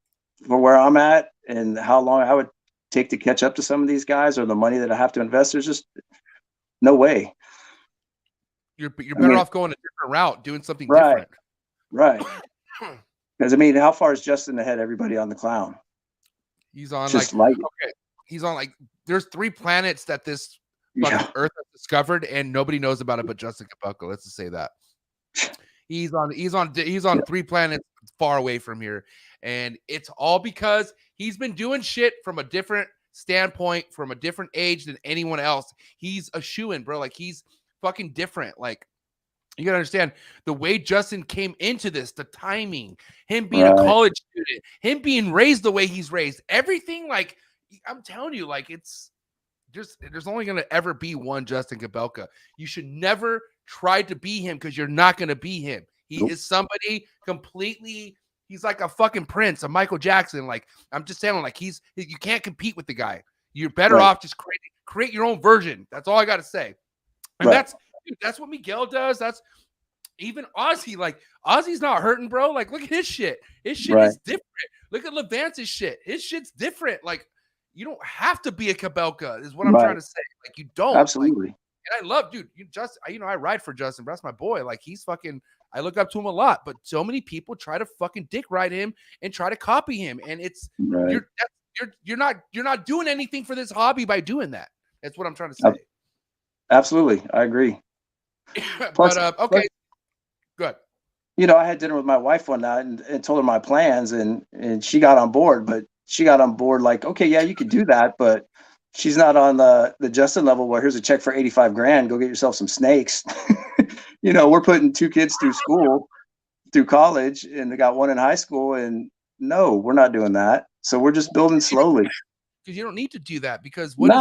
[SPEAKER 2] for where I'm at and how long I would take to catch up to some of these guys or the money that I have to invest, there's just no way.
[SPEAKER 3] You're better off going a different route, doing something different.
[SPEAKER 2] Right. Because I mean, how far is Justin ahead? Everybody on the clown.
[SPEAKER 3] He's on
[SPEAKER 2] Just
[SPEAKER 3] he's on like there's 3 planets that this fucking
[SPEAKER 2] Yeah.
[SPEAKER 3] Earth has discovered, and nobody knows about it but Justin Kapelka. Let's just say that. He's on 3 planets far away from here, and it's all because he's been doing shit from a different standpoint, from a different age than anyone else. He's a shoo-in, bro. Like he's fucking different. Like you gotta understand the way Justin came into this, the timing, him being a college student, him being raised the way he's raised, everything. Like I'm telling you, like it's just there's only gonna ever be one Justin Kapelka. You should never try to be him because you're not gonna be him. He is somebody completely. He's like a fucking Prince, a Michael Jackson. Like I'm just saying, like you can't compete with the guy. You're better off just create your own version. That's all I gotta say. And that's what Miguel does. That's even Ozzy. Like Ozzy's not hurting, bro. Like look at his shit. His shit is different. Look at Levance's shit. His shit's different. Like you don't have to be a Kabelka, is what I'm trying to say. Like you don't.
[SPEAKER 2] Absolutely.
[SPEAKER 3] Like, and I love, dude. I ride for Justin. But that's my boy. Like he's fucking. I look up to him a lot. But so many people try to fucking dick ride him and try to copy him, and it's you're not doing anything for this hobby by doing that. That's what I'm trying to say.
[SPEAKER 2] Absolutely, I agree.
[SPEAKER 3] But okay, good.
[SPEAKER 2] You know, I had dinner with my wife one night and told her my plans, and she got on board. But she got on board like, okay, yeah, you could do that, but she's not on the Justin level where here's a check for $85,000. Go get yourself some snakes. You know, we're putting 2 kids through school, through college, and they got one in high school. And no, we're not doing that. So we're just building slowly.
[SPEAKER 3] Because you don't need to do that. Because what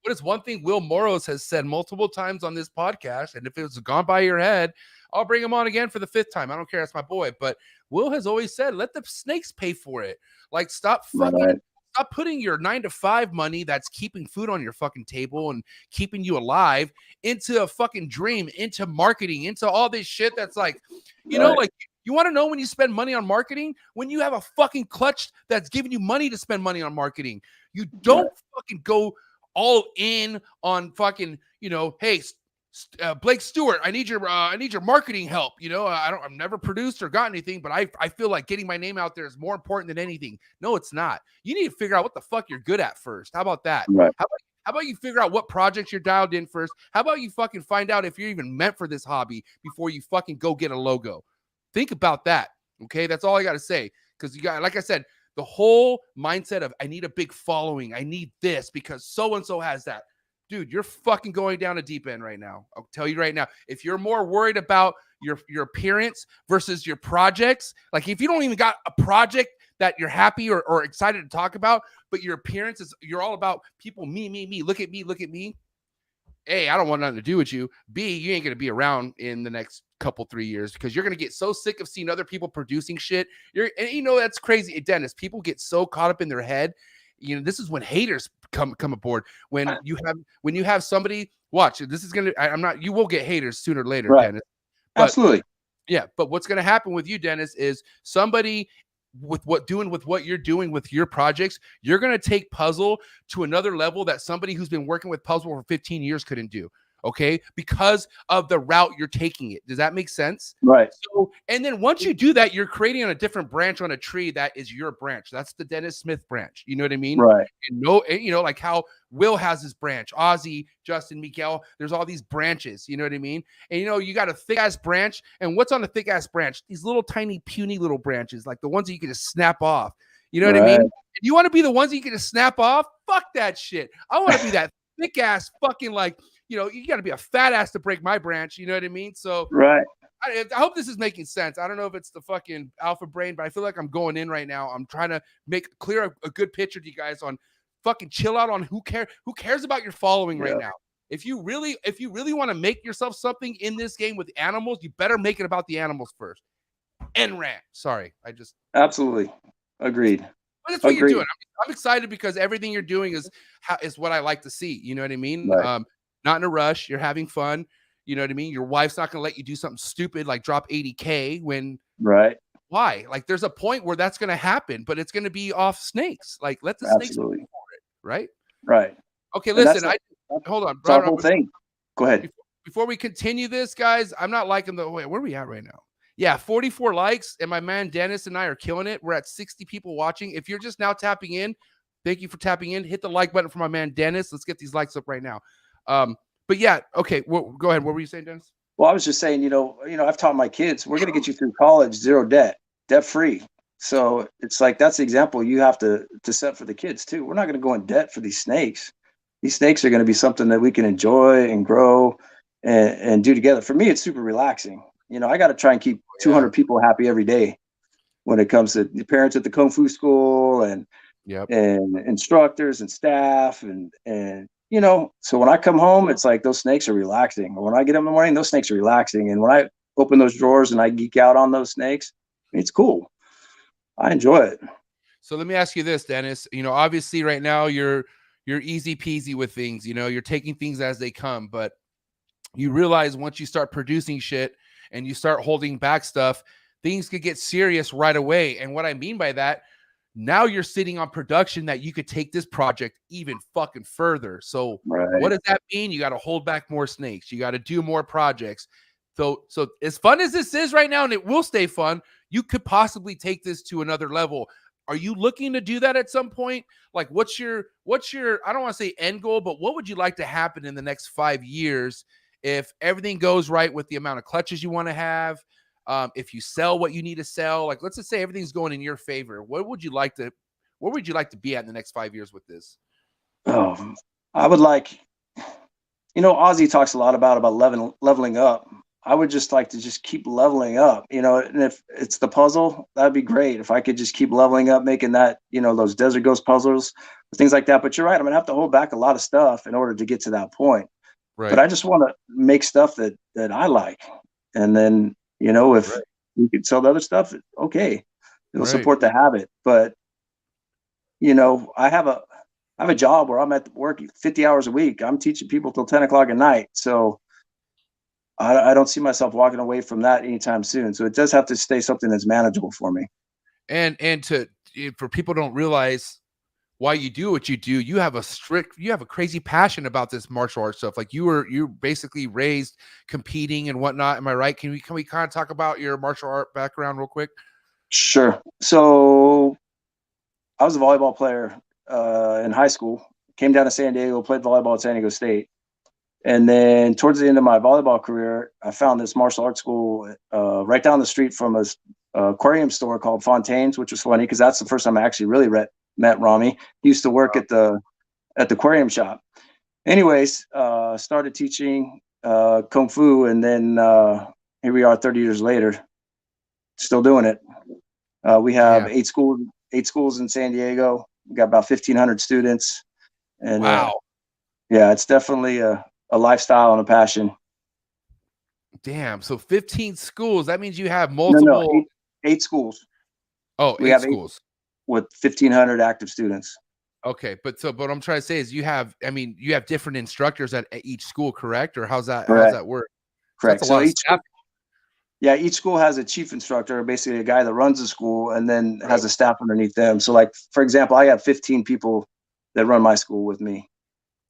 [SPEAKER 3] is one thing Will Moros has said multiple times on this podcast, and if it was gone by your head, I'll bring him on again for the 5th time. I don't care. That's my boy. But Will has always said, let the snakes pay for it. Like, stop putting your 9-to-5 money that's keeping food on your fucking table and keeping you alive into a fucking dream, into marketing, into all this shit that's like, you know, like you want to know when you spend money on marketing? When you have a fucking clutch that's giving you money to spend money on marketing. You don't fucking go all in on fucking, you know, hey, Blake Stewart, I need your marketing help. You know, I've never produced or got anything, but I feel like getting my name out there is more important than anything. No, it's not. You need to figure out what the fuck you're good at first. How about that?
[SPEAKER 2] Right.
[SPEAKER 3] How about you figure out what projects you're dialed in first? How about you fucking find out if you're even meant for this hobby before you fucking go get a logo? Think about that. Okay. That's all I got to say. Because you got, like I said, the whole mindset of I need a big following. I need this because so-and-so has that. Dude, you're fucking going down a deep end right now. I'll tell you right now. If you're more worried about your appearance versus your projects, like if you don't even got a project that you're happy or excited to talk about, but your appearance is, you're all about people, me, look at me. A, I don't want nothing to do with you. B, you ain't going to be around in the next couple 3 years because you're going to get so sick of seeing other people producing shit. And you know, that's crazy. Dennis, people get so caught up in their head. You know, this is when haters come aboard. When you have somebody, watch, this is going to, you will get haters sooner or later, Dennis. But,
[SPEAKER 2] absolutely.
[SPEAKER 3] Yeah. But what's going to happen with you, Dennis, is somebody with what you're doing with your projects, you're going to take puzzle to another level that somebody who's been working with puzzle for 15 years couldn't do. Okay. Because of the route you're taking it. Does that make sense?
[SPEAKER 2] Right.
[SPEAKER 3] So, and then once you do that, you're creating on a different branch on a tree. That is your branch. That's the Dennis Smith branch. You know what I mean?
[SPEAKER 2] Right.
[SPEAKER 3] And you know, like how Will has his branch, Ozzy, Justin, Miguel, there's all these branches. You know what I mean? And you know, you got a thick ass branch, and what's on the thick ass branch? These little tiny puny little branches, like the ones that you can just snap off. You know what I mean? If you want to be the ones that you can just snap off, fuck that shit. I want to be that thick ass fucking, like, you know, you got to be a fat ass to break my branch. You know what I mean? So I hope this is making sense. I don't know if it's the fucking alpha brain, but I feel like I'm going in right now. I'm trying to make clear a good picture to you guys on fucking chill out on who cares about your following right now. If you really want to make yourself something in this game with animals, you better make it about the animals first. End rant. Sorry, I just
[SPEAKER 2] Absolutely agreed.
[SPEAKER 3] But that's what you're
[SPEAKER 2] Agreed.
[SPEAKER 3] doing. I'm excited because everything you're doing is what I like to see. You know what I mean?
[SPEAKER 2] Right.
[SPEAKER 3] Not in a rush. You're having fun. You know what I mean? Your wife's not going to let you do something stupid like drop 80K when.
[SPEAKER 2] Right.
[SPEAKER 3] Why? Like, there's a point where that's going to happen, but it's going to be off snakes. Like, let the snakes go for it, right?
[SPEAKER 2] Right.
[SPEAKER 3] Okay,
[SPEAKER 2] And
[SPEAKER 3] listen. Hold on.
[SPEAKER 2] That's the whole thing. Go ahead.
[SPEAKER 3] Before we continue this, guys, I'm not liking the wait. Where are we at right now? Yeah, 44 likes, and my man Dennis and I are killing it. We're at 60 people watching. If you're just now tapping in, thank you for tapping in. Hit the like button for my man Dennis. Let's get these likes up right now. But yeah, okay. Well, go ahead. What were you saying, Dennis?
[SPEAKER 2] Well, I was just saying, I've taught my kids, we're going to get you through college, zero debt, debt free. So it's like, that's the example you have to set for the kids too. We're not going to go in debt for these snakes. These snakes are going to be something that we can enjoy and grow and do together. For me, it's super relaxing. I got to try and keep 200 people happy every day when it comes to the parents at the Kung Fu school and instructors and staff and so when I come home, it's like those snakes are relaxing. When I get up in the morning, those snakes are relaxing. And when I open those drawers and I geek out on those snakes, it's cool. I enjoy it.
[SPEAKER 3] So let me ask you this, Dennis. Obviously right now you're easy peasy with things. You're taking things as they come, but you realize once you start producing shit and you start holding back stuff, things could get serious right away. And what I mean by that, now you're sitting on production that you could take this project even fucking further. So What does that mean? You got to hold back more snakes. You got to do more projects. So as fun as this is right now, and it will stay fun, you could possibly take this to another level. Are you looking to do that at some point? Like, what's your, I don't want to say end goal, but what would you like to happen in the next 5 years if everything goes right with the amount of clutches you want to have? If you sell what you need to sell, like, let's just say everything's going in your favor. Where would you like to be at in the next 5 years with this?
[SPEAKER 2] Oh, I would like, Ozzy talks a lot about leveling up. I would just like to just keep leveling up, and if it's the puzzle, that'd be great. If I could just keep leveling up, making that, those Desert Ghost puzzles, things like that. But you're right. I'm going to have to hold back a lot of stuff in order to get to that point. Right. But I just want to make stuff that I like. And then, if you could sell the other stuff, okay, it'll support the habit. But, I have a job where I'm at work 50 hours a week. I'm teaching people till 10 o'clock at night. So I don't see myself walking away from that anytime soon. So it does have to stay something that's manageable for me.
[SPEAKER 3] And for people don't realize why you do what you do, you have a crazy passion about this martial arts stuff. Like you basically raised competing and whatnot. Am I right? Can we kind of talk about your martial art background real quick?
[SPEAKER 2] Sure. So I was a volleyball player in high school, came down to San Diego, played volleyball at San Diego State. And then towards the end of my volleyball career, I found this martial arts school right down the street from a aquarium store called Fontaine's, which was funny because that's the first time I actually really met Rami. He used to work at the aquarium shop. Anyways, started teaching Kung Fu, and then here we are 30 years later, still doing it. We have 8 schools in San Diego. We got about 1,500 students. And
[SPEAKER 3] wow.
[SPEAKER 2] It's definitely a lifestyle and a passion.
[SPEAKER 3] Damn. So 15 schools. That means you have multiple.
[SPEAKER 2] No, 8 schools.
[SPEAKER 3] Oh,
[SPEAKER 2] we have 8 schools with 1,500 active students.
[SPEAKER 3] Okay, but what I'm trying to say is you have different instructors at each school, correct? Or how's that work?
[SPEAKER 2] Correct.
[SPEAKER 3] So
[SPEAKER 2] each school has a chief instructor, basically a guy that runs the school, and then has a staff underneath them. So, like, for example, I have 15 people that run my school with me.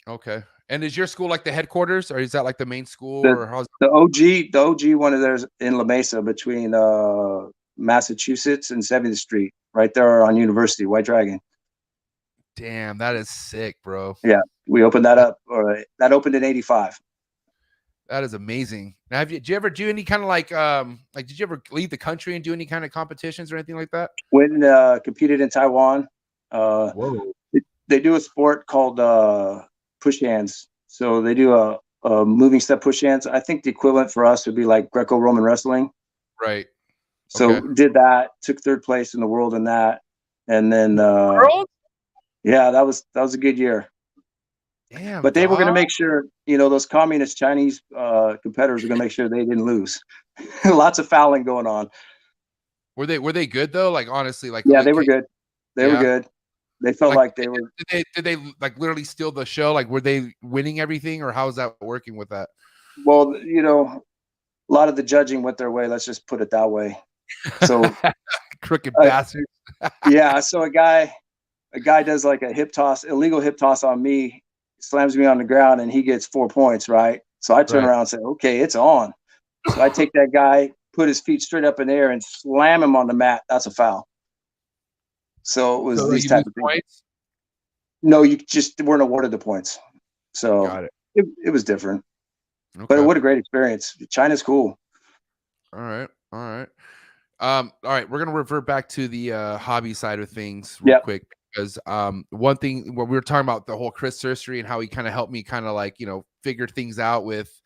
[SPEAKER 3] Okay. And is your school like the headquarters, or is that like the main school?
[SPEAKER 2] The OG one of theirs in La Mesa between Massachusetts and 7th Street, right there on University, White Dragon.
[SPEAKER 3] Damn, that is sick, bro.
[SPEAKER 2] Yeah, we opened that up. That opened in '85.
[SPEAKER 3] That is amazing. Now, did you ever do any kind of did you ever leave the country and do any kind of competitions or anything like that?
[SPEAKER 2] When competed in Taiwan.
[SPEAKER 3] Whoa.
[SPEAKER 2] They do a sport called push hands. So they do a moving step push hands. I think the equivalent for us would be like Greco-Roman wrestling.
[SPEAKER 3] Right.
[SPEAKER 2] So did that, took 3rd place in the world in that. And then
[SPEAKER 3] world?
[SPEAKER 2] Yeah, that was a good year.
[SPEAKER 3] Damn.
[SPEAKER 2] But they were going to
[SPEAKER 3] dog.
[SPEAKER 2] make sure, those communist Chinese competitors were going to make sure they didn't lose. Lots of fouling going on.
[SPEAKER 3] Were they good though? Like honestly, like
[SPEAKER 2] Yeah, they were good. They were
[SPEAKER 3] Yeah.
[SPEAKER 2] good. They felt like they were.
[SPEAKER 3] Did they like literally steal the show? Like were they winning everything, or how's that working with that?
[SPEAKER 2] Well, a lot of the judging went their way. Let's just put it that way. So
[SPEAKER 3] Crooked bastards.
[SPEAKER 2] yeah. So a guy does like a illegal hip toss on me, slams me on the ground, and he gets 4 points. Right. So I turn around and say, okay, it's on. So I take that guy, put his feet straight up in the air, and slam him on the mat. That's a foul. So it was these type of things.
[SPEAKER 3] Points?
[SPEAKER 2] No, you just weren't awarded the points. So
[SPEAKER 3] Got it.
[SPEAKER 2] It was different.
[SPEAKER 3] Okay.
[SPEAKER 2] But what a great experience. China's cool.
[SPEAKER 3] All right. All right, we're gonna revert back to the hobby side of things real quick, because one thing when we were talking about the whole Chris Surgery and how he kind of helped me kind of like figure things out with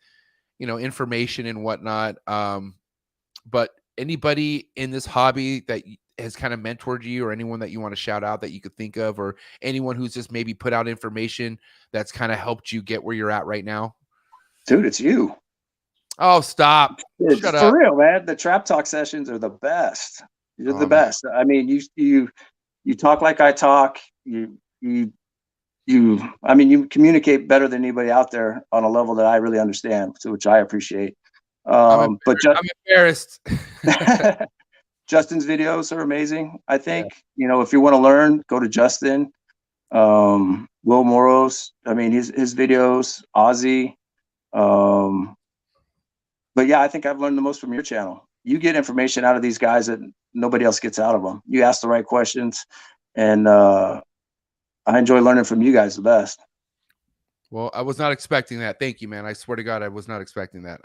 [SPEAKER 3] information and whatnot. But anybody in this hobby that has kind of mentored you, or anyone that you want to shout out that you could think of, or anyone who's just maybe put out information that's kind of helped you get where you're at right now?
[SPEAKER 2] Dude, it's you.
[SPEAKER 3] Oh, stop. Shut up.
[SPEAKER 2] For real, man. The Trap Talk sessions are the best. You're the best. I mean, you talk like I talk. You communicate better than anybody out there on a level that I really understand, which I appreciate. I'm
[SPEAKER 3] embarrassed.
[SPEAKER 2] Justin's videos are amazing. I think, if you want to learn, go to Justin. Will Moros. I mean, his videos, Ozzy. But yeah, I think I've learned the most from your channel. You get information out of these guys that nobody else gets out of them. You ask the right questions, and I enjoy learning from you guys the best.
[SPEAKER 3] Well, I was not expecting that. Thank you, man. I swear to God, I was not expecting that.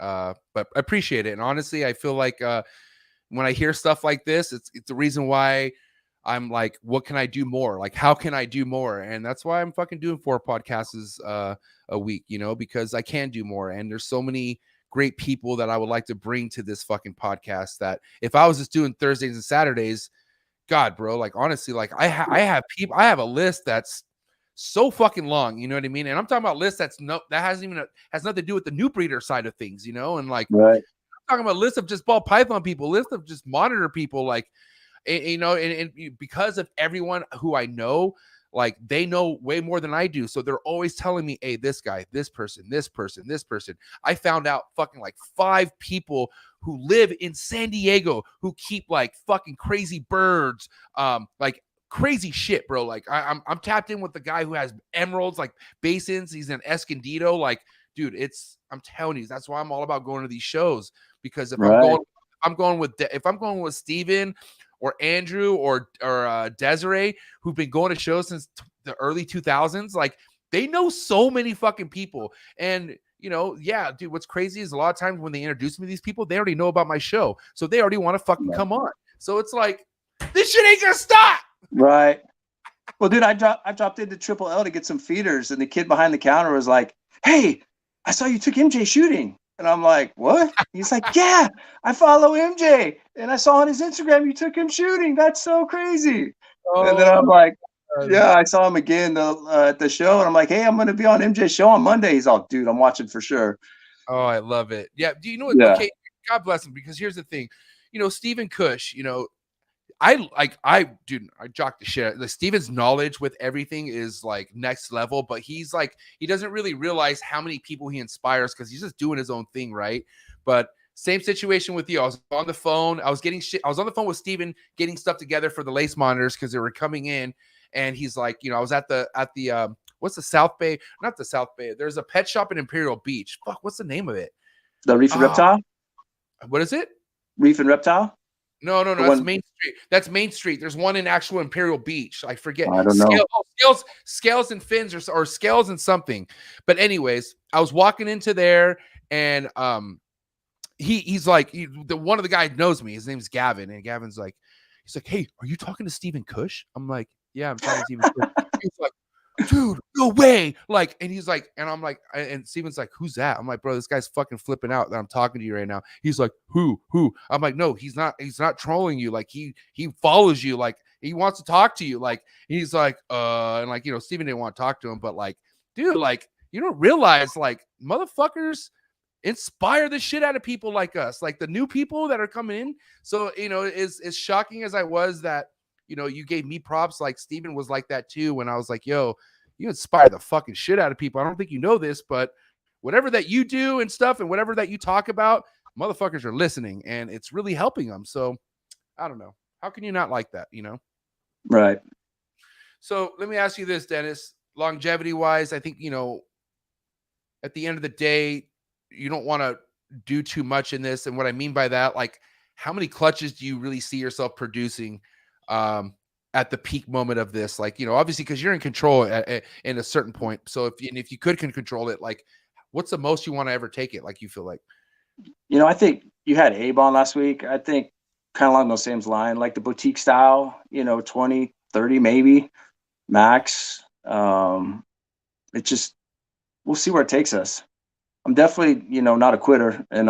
[SPEAKER 3] But I appreciate it. And honestly, I feel like when I hear stuff like this, it's the reason why I'm like, what can I do more? Like, how can I do more? And that's why I'm fucking doing 4 podcasts a week, because I can do more. And there's so many great people that I would like to bring to this fucking podcast that if I was just doing Thursdays and Saturdays, God, bro, like honestly, like I have a list that's so fucking long, you know what I mean? And I'm talking about lists that has nothing to do with the new breeder side of things, and like
[SPEAKER 2] right.
[SPEAKER 3] I'm talking about a list of just ball python people, list of just monitor people, like and because of everyone who I know, like they know way more than I do. So they're always telling me, hey, this guy, this person. I found out fucking like 5 people who live in San Diego who keep like fucking crazy birds, like crazy shit, bro. Like I'm tapped in with the guy who has emeralds, like basins. He's in Escondido. Like, dude, I'm telling you, that's why I'm all about going to these shows, because if I'm going with Steven or Andrew or Desiree, who've been going to shows since the early 2000s, like they know so many fucking people. And yeah, dude, what's crazy is a lot of times when they introduce me to these people, they already know about my show, so they already want to fucking come on. So it's like, this shit ain't gonna stop.
[SPEAKER 2] Right. Well, dude, I dropped into Triple L to get some feeders, and the kid behind the counter was like, "Hey, I saw you took MJ shooting." And I'm like, what? He's like, yeah, I follow MJ. And I saw on his Instagram you took him shooting. That's so crazy. And then I'm like, yeah, I saw him again at the show. And I'm like, hey, I'm going to be on MJ's show on Monday. He's all, dude, I'm watching for sure.
[SPEAKER 3] Oh, I love it. Yeah. Do you know what?
[SPEAKER 2] Yeah.
[SPEAKER 3] Okay, God bless him. Because here's the thing. Stephen Cush, I jock the shit. Like Steven's knowledge with everything is like next level, but he's like, he doesn't really realize how many people he inspires because he's just doing his own thing, right? But same situation with you. I was on the phone. I was on the phone with Steven getting stuff together for the lace monitors because they were coming in, and he's like, I was at the what's the South Bay? Not the South Bay. There's a pet shop in Imperial Beach. Fuck, what's the name of it?
[SPEAKER 2] The Reef and Reptile?
[SPEAKER 3] What is it?
[SPEAKER 2] Reef and Reptile?
[SPEAKER 3] No. That's Main Street. That's Main Street. There's one in actual Imperial Beach. I forget.
[SPEAKER 2] I don't know.
[SPEAKER 3] Scales and fins or scales and something. But anyways, I was walking into there, and he's like, one of the guys knows me. His name's Gavin, and Gavin's like, he's like, hey, are you talking to Stephen Cush? I'm like, yeah, I'm talking to Stephen Cush. He's like, dude, no way. Like, and he's like, and I'm like, and Steven's like, who's that? I'm like, bro, this guy's fucking flipping out that I'm talking to you right now. He's like, who? I'm like, no, he's not trolling you. Like, he follows you. Like, he wants to talk to you. Like, he's like, and like, Steven didn't want to talk to him, but like, dude, like, you don't realize, like, motherfuckers inspire the shit out of people like us, like the new people that are coming in. So, you know, as shocking as I was that, you know, you gave me props, like Steven was like that too, when I was like, yo, you inspire the fucking shit out of people. I don't think you know this, but whatever that you do and stuff and whatever that you talk about, motherfuckers are listening and it's really helping them. So I don't know. How can you not like that, you know?
[SPEAKER 2] Right.
[SPEAKER 3] So let me ask you this, Dennis. Longevity wise, I think, you know, at the end of the day, you don't want to do too much in this. And what I mean by that, like, how many clutches do you really see yourself producing at the peak moment of this? Like, you know, obviously, because you're in control in a certain point. So if you can control it, like, what's the most you want to ever take it? Like, you feel like,
[SPEAKER 2] You know, I think you had Abe on last week. I think kind of along those same line, like the boutique style, you know, 20, 30 maybe max. It just, we'll see where it takes us. I'm definitely, you know, not a quitter and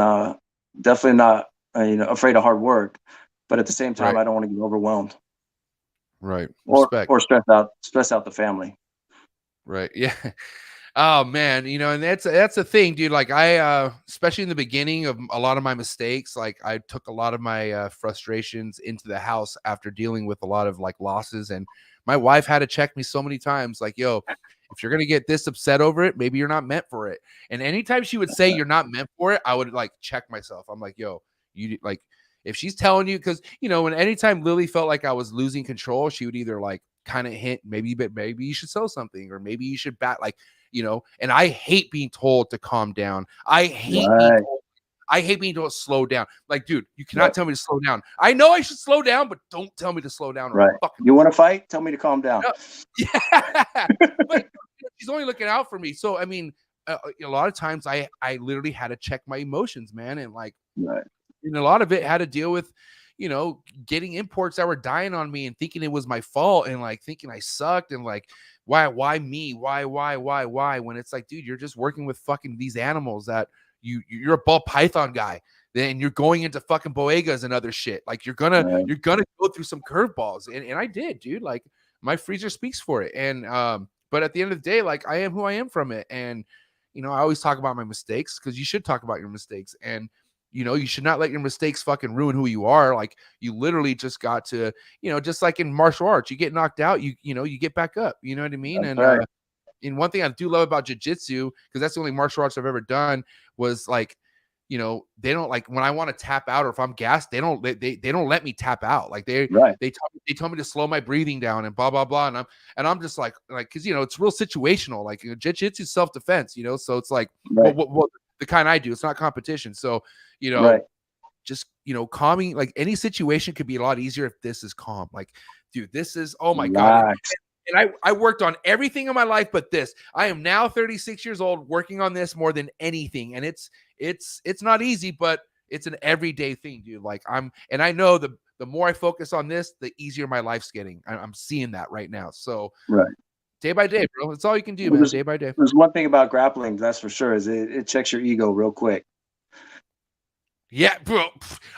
[SPEAKER 2] definitely not, you know, afraid of hard work. But at the same time,
[SPEAKER 3] Right.
[SPEAKER 2] I don't want to get overwhelmed.
[SPEAKER 3] right.
[SPEAKER 2] Or
[SPEAKER 3] Respect.
[SPEAKER 2] stress out the family.
[SPEAKER 3] Right. Yeah. Oh man, you know, and that's a thing, dude. Like I especially in the beginning of a lot of my mistakes, like I took a lot of my frustrations into the house after dealing with a lot of like losses, and my wife had to check me so many times, like, yo, if you're gonna get this upset over it, maybe you're not meant for it. And anytime she would say you're not meant for it, I would like check myself. I'm like, yo, you like, if she's telling you, because you know, when anytime Lily felt like I was losing control, she would either like kind of hint, maybe you should sell something, or maybe you should bat, like, you know. And I hate being told to calm down. I hate being told to slow down. Like, dude, you cannot tell me to slow down. I know I should slow down, but don't tell me to slow down.
[SPEAKER 2] Right. You want to fight? Tell me to calm down.
[SPEAKER 3] Yeah. But she's only looking out for me. So, I mean, a lot of times I literally had to check my emotions, man. And like, and a lot of it had to deal with, you know, getting imports that were dying on me and thinking it was my fault and like thinking I sucked and like, why me? Why? When it's like, dude, you're just working with fucking these animals that you're a ball python guy. Then you're going into fucking boegas and other shit. Like you're gonna go through some curveballs. And I did, dude. Like my freezer speaks for it. And but at the end of the day, like I am who I am from it. And you know, I always talk about my mistakes because you should talk about your mistakes. And you know, you should not let your mistakes fucking ruin who you are. Like you literally just got to, you know, just like in martial arts, you get knocked out, you know, you get back up. You know what I mean?
[SPEAKER 2] That's
[SPEAKER 3] And one thing I do love about jiu-jitsu, because that's the only martial arts I've ever done, was like, you know, they don't, like, when I want to tap out or if I'm gassed, they don't let me tap out. Like they told me to slow my breathing down and blah blah blah. And I'm just like because you know, it's real situational. Like jiu-jitsu self-defense, you know, so it's like what the kind I do. It's not competition. So, you know, just, you know, calming, like any situation could be a lot easier if this is calm. Like, dude, this is, oh my God. And I worked on everything in my life but this. I am now 36 years old working on this more than anything. And it's not easy, but it's an everyday thing, dude. Like and I know the more I focus on this, the easier my life's getting. I'm seeing that right now. So day by day, bro. That's all you can do, man. Day by day.
[SPEAKER 2] There's one thing about grappling, that's for sure, is it checks your ego real quick.
[SPEAKER 3] Yeah, bro.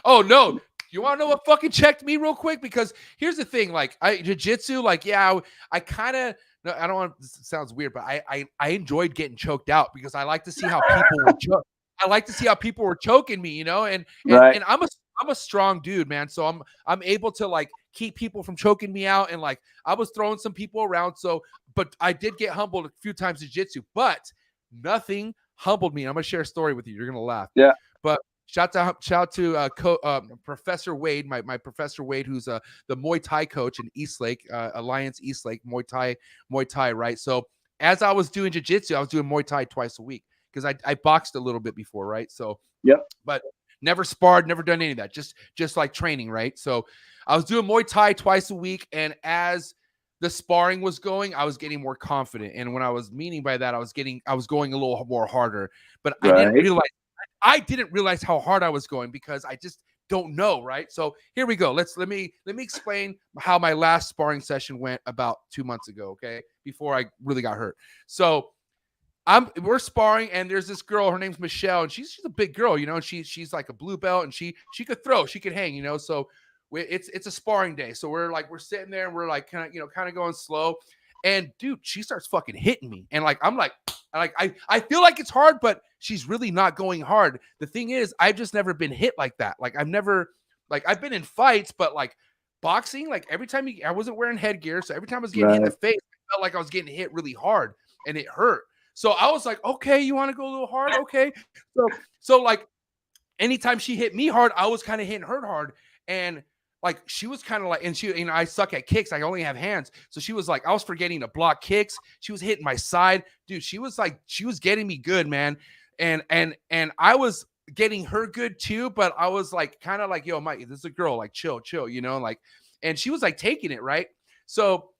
[SPEAKER 3] Oh no. You want to know what fucking checked me real quick? Because here's the thing, like jiu-jitsu, like, yeah, I kind of, no, I don't want, this sounds weird, but I enjoyed getting choked out because I like to see how people were choking. I like to see how people were choking me, you know, and I'm a strong dude, man. So I'm able to like keep people from choking me out. And like, I was throwing some people around. So, but I did get humbled a few times in jiu-jitsu, but nothing humbled me. I'm going to share a story with you. You're going to laugh.
[SPEAKER 2] Yeah.
[SPEAKER 3] But shout to Professor Wade, my Professor Wade, who's the Muay Thai coach in Eastlake, Alliance Eastlake, Muay Thai, right? So as I was doing jiu-jitsu, I was doing Muay Thai twice a week because I boxed a little bit before, right? So but never sparred, never done any of that, just like training, right? So I was doing Muay Thai twice a week, and as the sparring was going, I was getting more confident. And when I was meaning by that, I was going a little more harder, but I didn't realize how hard I was going because I just don't know, right? So here we go. Let me explain how my last sparring session went about 2 months ago, okay? Before I really got hurt. So we're sparring, and there's this girl, her name's Michelle, and she's a big girl, you know, and she's like a blue belt, and she could throw, she could hang, you know. So it's a sparring day. So we're sitting there and we're like kind of going slow. And dude, she starts fucking hitting me. And like, I'm like I feel like it's hard, but she's really not going hard. The thing is, I've just never been hit like that. Like I've been in fights, but like boxing, like every time I wasn't wearing headgear. So every time I was getting hit in the face, I felt like I was getting hit really hard and it hurt. So I was like, okay, you want to go a little hard? Okay. So like anytime she hit me hard, I was kind of hitting her hard. And like she was kind of like, and she, I suck at kicks. I only have hands. So she was like, I was forgetting to block kicks. She was hitting my side. Dude, she was getting me good, man. And I was getting her good too, but I was like, kind of like, yo, Mike, this is a girl, like chill, like, and she was like taking it, right? So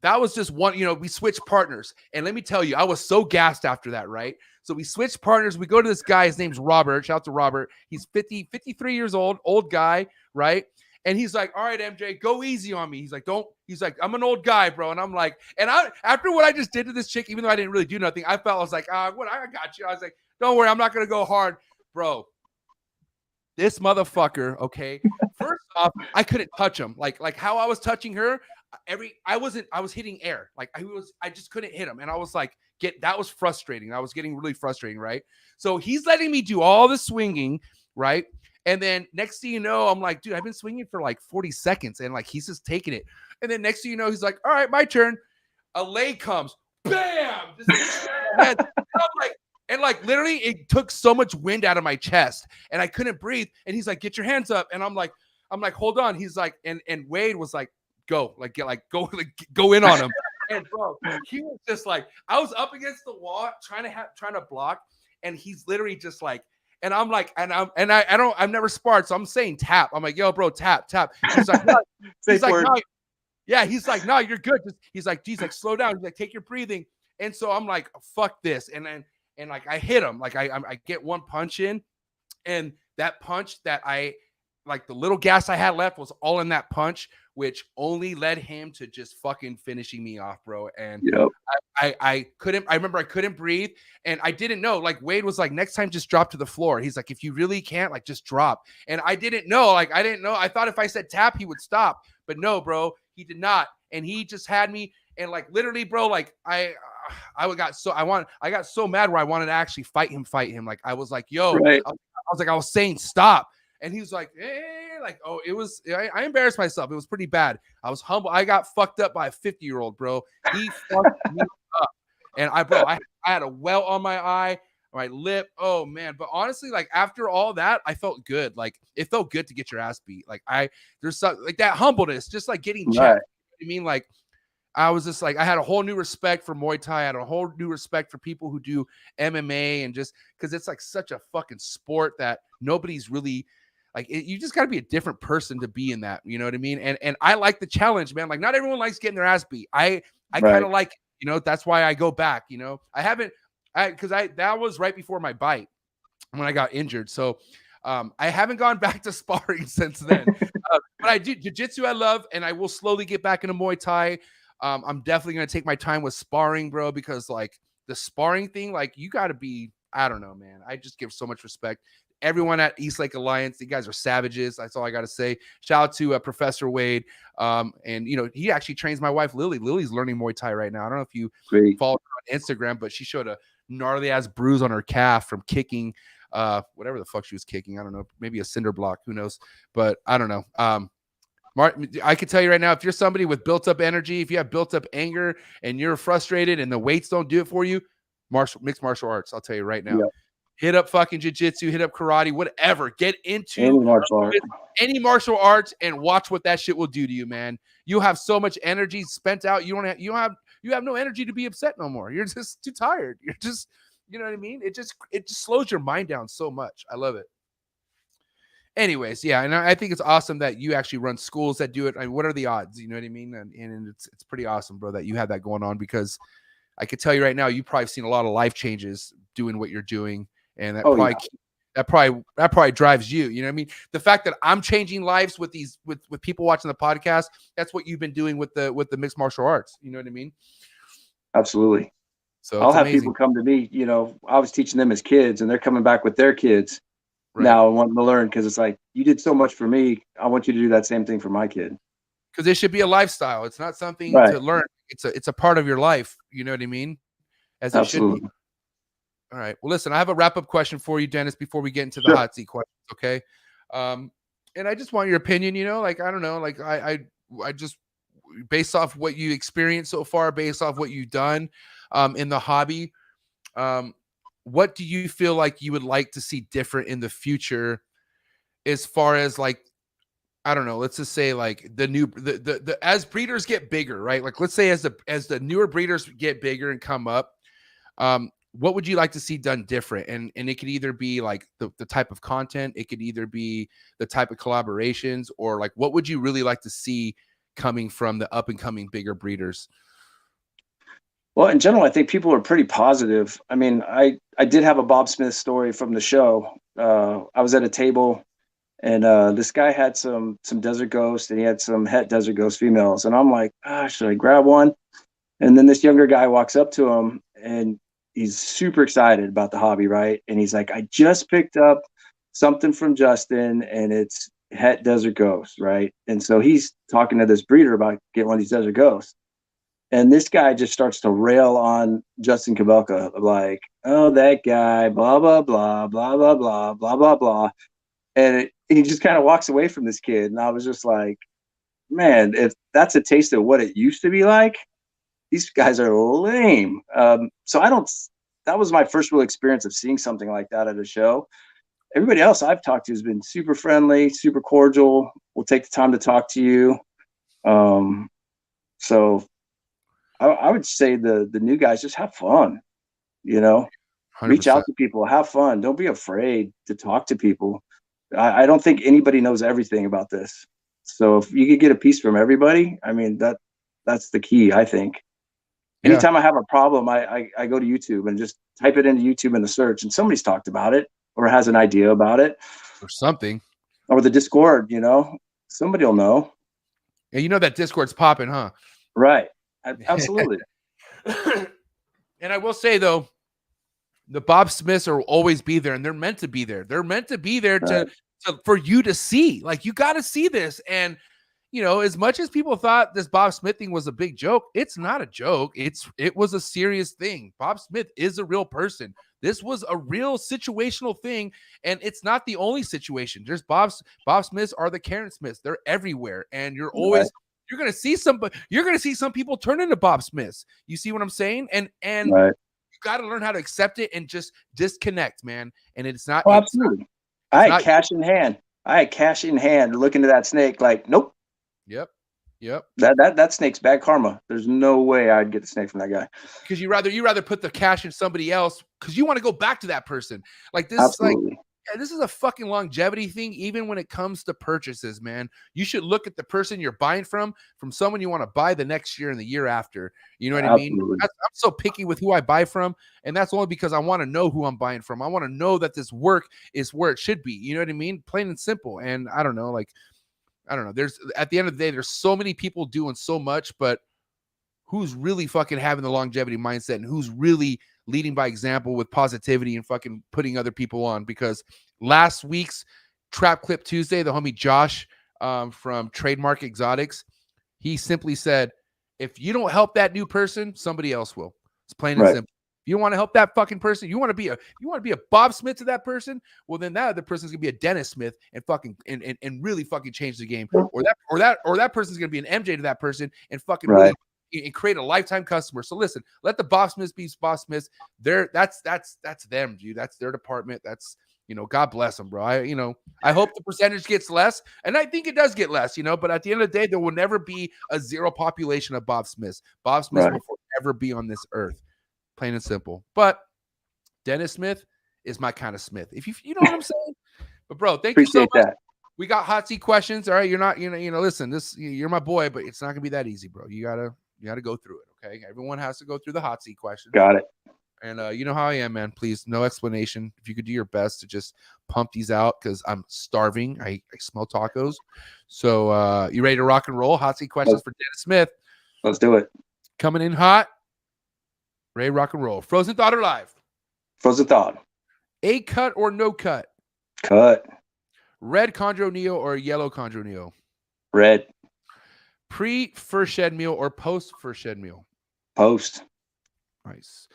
[SPEAKER 3] that was just one, we switched partners. And let me tell you, I was so gassed after that, right? So we switched partners. We go to this guy. His name's Robert. Shout out to Robert. He's 53 years old guy, right? And he's like, all right, MJ, go easy on me. He's like, I'm an old guy, bro. And I'm like, after what I just did to this chick, even though I didn't really do nothing, I was like, I got you. I was like, don't worry, I'm not going to go hard, bro. This motherfucker, okay. First off, I couldn't touch him. Like how I was touching her, I was hitting air. Like I just couldn't hit him. And I was like, that was frustrating. I was getting really frustrating, right? So he's letting me do all the swinging, right? And then next thing you know, I'm like, dude, I've been swinging for like 40 seconds. And like, he's just taking it. And then next thing you know, he's like, all right, my turn. A leg comes. Bam! And I'm like, literally, it took so much wind out of my chest. And I couldn't breathe. And he's like, get your hands up. And I'm like, hold on. He's like, and Wade was like, go in on him. And bro, he was just like, I was up against the wall trying to block. And he's literally just like, and I'm like, I've never sparred, so I'm saying tap. I'm like, yo, bro, tap. He's like, no. He's like, no. Yeah, he's like, no, you're good. He's like, slow down. He's like, take your breathing. And so I'm like, fuck this. And like I hit him. Like I get one punch in, and that punch that like the little gas I had left was all in that punch, which only led him to just fucking finishing me off, bro. And yep. I remember I couldn't breathe, and I didn't know. Like Wade was like, next time just drop to the floor. He's like, if you really can't, like just drop. And I didn't know. I didn't know. I thought if I said tap, he would stop. But no, bro, he did not. And he just had me. And like literally, bro, like I got so mad where I wanted to actually fight him. Like I was like, yo, right. I was saying stop. And he was like, hey, like, oh, it was, I embarrassed myself. It was pretty bad. I was humble. I got fucked up by a 50-year-old, bro. He fucked me up. And I had a welt on my eye, my lip. Oh man. But honestly, like after all that, I felt good. Like it felt good to get your ass beat. Like there's something like that humbleness, just like getting checked. Right. You know I mean, like I was just like, I had a whole new respect for Muay Thai. I had a whole new respect for people who do MMA, and just because it's like such a fucking sport that nobody's really like, you just got to be a different person to be in that. You know what I mean? And I like the challenge, man. Like not everyone likes getting their ass beat. I kind of like it, you know, that's why I go back, you know, that was right before my bite when I got injured. So I haven't gone back to sparring since then, but I do jiu-jitsu. I love, and I will slowly get back into Muay Thai. I'm definitely going to take my time with sparring, bro, because like the sparring thing, like you got to be, I don't know, man. I just give so much respect. Everyone at East Lake Alliance, you guys are savages. That's all I got to say. Shout out to Professor Wade. And, you know, he actually trains my wife, Lily. Lily's learning Muay Thai right now. I don't know if you follow her on Instagram, but she showed a gnarly ass bruise on her calf from kicking whatever the fuck she was kicking. I don't know. Maybe a cinder block. Who knows? But I don't know. Martin, I can tell you right now, if you're somebody with built up energy, if you have built up anger and you're frustrated and the weights don't do it for you, mixed martial arts, I'll tell you right now. Yeah. Hit up fucking jiu-jitsu, hit up karate, whatever. Get into any martial arts and watch what that shit will do to you, man. You'll have so much energy spent out. You have no energy to be upset no more. You're just too tired. You're just, you know what I mean? It just slows your mind down so much. I love it. Anyways, yeah, and I think it's awesome that you actually run schools that do it. I mean, what are the odds? You know what I mean? And it's pretty awesome, bro, that you have that going on, because I could tell you right now, you've probably seen a lot of life changes doing what you're doing. And that probably drives you. You know what I mean? The fact that I'm changing lives with these with people watching the podcast, that's what you've been doing with the mixed martial arts. You know what I mean?
[SPEAKER 2] Absolutely. So I'll have people come to me. You know, I was teaching them as kids, and they're coming back with their kids now and wanting to learn, because it's like, you did so much for me. I want you to do that same thing for my kid.
[SPEAKER 3] Because it should be a lifestyle. It's not something to learn. it's a part of your life. You know what I mean? As it should be.
[SPEAKER 2] Absolutely.
[SPEAKER 3] All right. Well, listen, I have a wrap-up question for you, Dennis, before we get into the hot seat questions, okay? And I just want your opinion, like, I don't know, like I just, based off what you experienced so far, based off what you've done in the hobby, what do you feel like you would like to see different in the future as far as, like, I don't know, let's just say, like, the as breeders get bigger, right? Like, let's say as the newer breeders get bigger and come up, what would you like to see done different? And it could either be like the type of content, it could either be the type of collaborations, or like, what would you really like to see coming from the up and coming bigger breeders?
[SPEAKER 2] Well, in general, I think people are pretty positive. I mean, I did have a Bob Smith story from the show. I was at a table, and this guy had some desert ghosts, and he had some het desert ghost females. And I'm like, should I grab one? And then this younger guy walks up to him, and he's super excited about the hobby, right? And he's like, I just picked up something from Justin, and it's het desert ghost, right? And so he's talking to this breeder about getting one of these desert ghosts. And this guy just starts to rail on Justin Kabelka, like, oh, that guy, blah, blah, blah, blah, blah, blah, blah, blah, blah. And he just kind of walks away from this kid. And I was just like, man, if that's a taste of what it used to be like, these guys are lame. So that was my first real experience of seeing something like that at a show. Everybody else I've talked to has been super friendly, super cordial. We'll take the time to talk to you. So I would say the new guys, just have fun, 100%. Reach out to people, have fun. Don't be afraid to talk to people. I don't think anybody knows everything about this. So if you could get a piece from everybody, I mean, that's the key, I think. Anytime I have a problem, I go to YouTube and just type it into YouTube in the search, and somebody's talked about it or has an idea about it.
[SPEAKER 3] Or something.
[SPEAKER 2] Or the Discord, somebody will know.
[SPEAKER 3] Yeah, that Discord's popping, huh?
[SPEAKER 2] Right. Absolutely.
[SPEAKER 3] And I will say, though, the Bob Smiths will always be there, and they're meant to be there. They're meant to be there for you to see. Like, you got to see this. And, as much as people thought this Bob Smith thing was a big joke, it's not a joke. It was a serious thing. Bob Smith is a real person. This was a real situational thing, and it's not the only situation. There's Bob Smiths are the Karen Smiths. They're everywhere, and you're always you're gonna see some people turn into Bob Smiths. You see what I'm saying? And you got to learn how to accept it and just disconnect, man. And it's not.
[SPEAKER 2] Oh, absolutely. I had cash in hand. Look into that snake, like, nope. Yep. That snake's bad karma. There's no way I'd get the snake from that guy.
[SPEAKER 3] Because you rather put the cash in somebody else because you want to go back to that person. Like this,
[SPEAKER 2] absolutely.
[SPEAKER 3] This is a fucking longevity thing. Even when it comes to purchases, man, you should look at the person you're buying from someone you want to buy the next year and the year after. You know what I mean? I'm so picky with who I buy from, and that's only because I want to know who I'm buying from. I want to know that this work is where it should be. You know what I mean? Plain and simple. And I don't know. There's at the end of the day, there's so many people doing so much, but who's really fucking having the longevity mindset and who's really leading by example with positivity and fucking putting other people on? Because last week's Trap Clip Tuesday, the homie Josh from Trademark Exotics, he simply said, if you don't help that new person, somebody else will. It's plain and simple. You want to help that fucking person. You want to be a Bob Smith to that person. Well, then that other person's gonna be a Dennis Smith and fucking and really fucking change the game. Or that person's gonna be an MJ to that person and fucking really and create a lifetime customer. So listen, let the Bob Smiths be Bob Smiths. That's them, dude. That's their department. That's God bless them, bro. I hope the percentage gets less, and I think it does get less. But at the end of the day, there will never be a zero population of Bob Smiths. Bob Smiths will forever be on this earth. Plain and simple. But Dennis Smith is my kind of Smith. If you know what I'm saying. But bro, thank you so much. We got hot seat questions. All right, you're not listen, you're my boy, but it's not gonna be that easy, bro. You gotta go through it. Okay, everyone has to go through the hot seat questions.
[SPEAKER 2] Got it.
[SPEAKER 3] And you know how I am, man. Please, no explanation. If you could do your best to just pump these out, because I'm starving. I smell tacos. So you ready to rock and roll? Hot seat questions for Dennis Smith.
[SPEAKER 2] Let's do it.
[SPEAKER 3] Coming in hot. Ready, rock and roll. Frozen thought or live?
[SPEAKER 2] Frozen thought.
[SPEAKER 3] A cut or no cut?
[SPEAKER 2] Cut.
[SPEAKER 3] Red Chondro Neo or yellow Chondro Neo?
[SPEAKER 2] Red.
[SPEAKER 3] Pre first shed meal or post first shed meal?
[SPEAKER 2] Post.
[SPEAKER 3] Nice.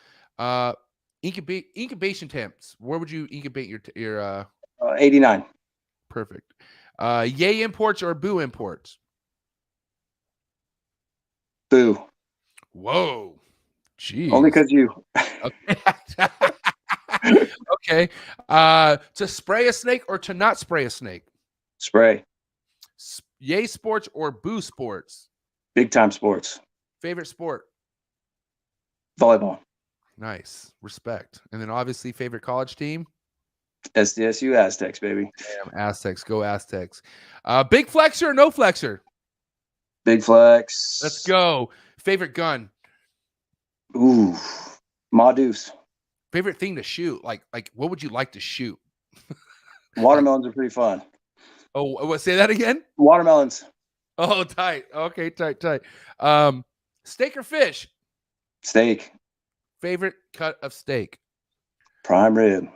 [SPEAKER 3] Incubation temps. Where would you incubate your
[SPEAKER 2] 89.
[SPEAKER 3] perfect. Yay imports or boo imports?
[SPEAKER 2] Boo.
[SPEAKER 3] Whoa. Jeez.
[SPEAKER 2] Only because you.
[SPEAKER 3] Okay. Okay. To spray a snake or to not spray a snake?
[SPEAKER 2] Spray.
[SPEAKER 3] Yay sports or boo sports?
[SPEAKER 2] Big time sports.
[SPEAKER 3] Favorite sport?
[SPEAKER 2] Volleyball.
[SPEAKER 3] Nice. Respect. And then obviously favorite college team?
[SPEAKER 2] SDSU Aztecs, baby.
[SPEAKER 3] Damn, Aztecs. Go Aztecs. Big flexor or no flexor?
[SPEAKER 2] Big flex.
[SPEAKER 3] Let's go. Favorite gun?
[SPEAKER 2] Ooh. Ma Deuce.
[SPEAKER 3] Favorite thing to shoot? Like what would you like to shoot?
[SPEAKER 2] Watermelons are pretty fun.
[SPEAKER 3] Oh, what? Say that again?
[SPEAKER 2] Watermelons.
[SPEAKER 3] Oh, tight. Okay, tight. Steak or fish?
[SPEAKER 2] Steak.
[SPEAKER 3] Favorite cut of steak?
[SPEAKER 2] Prime rib.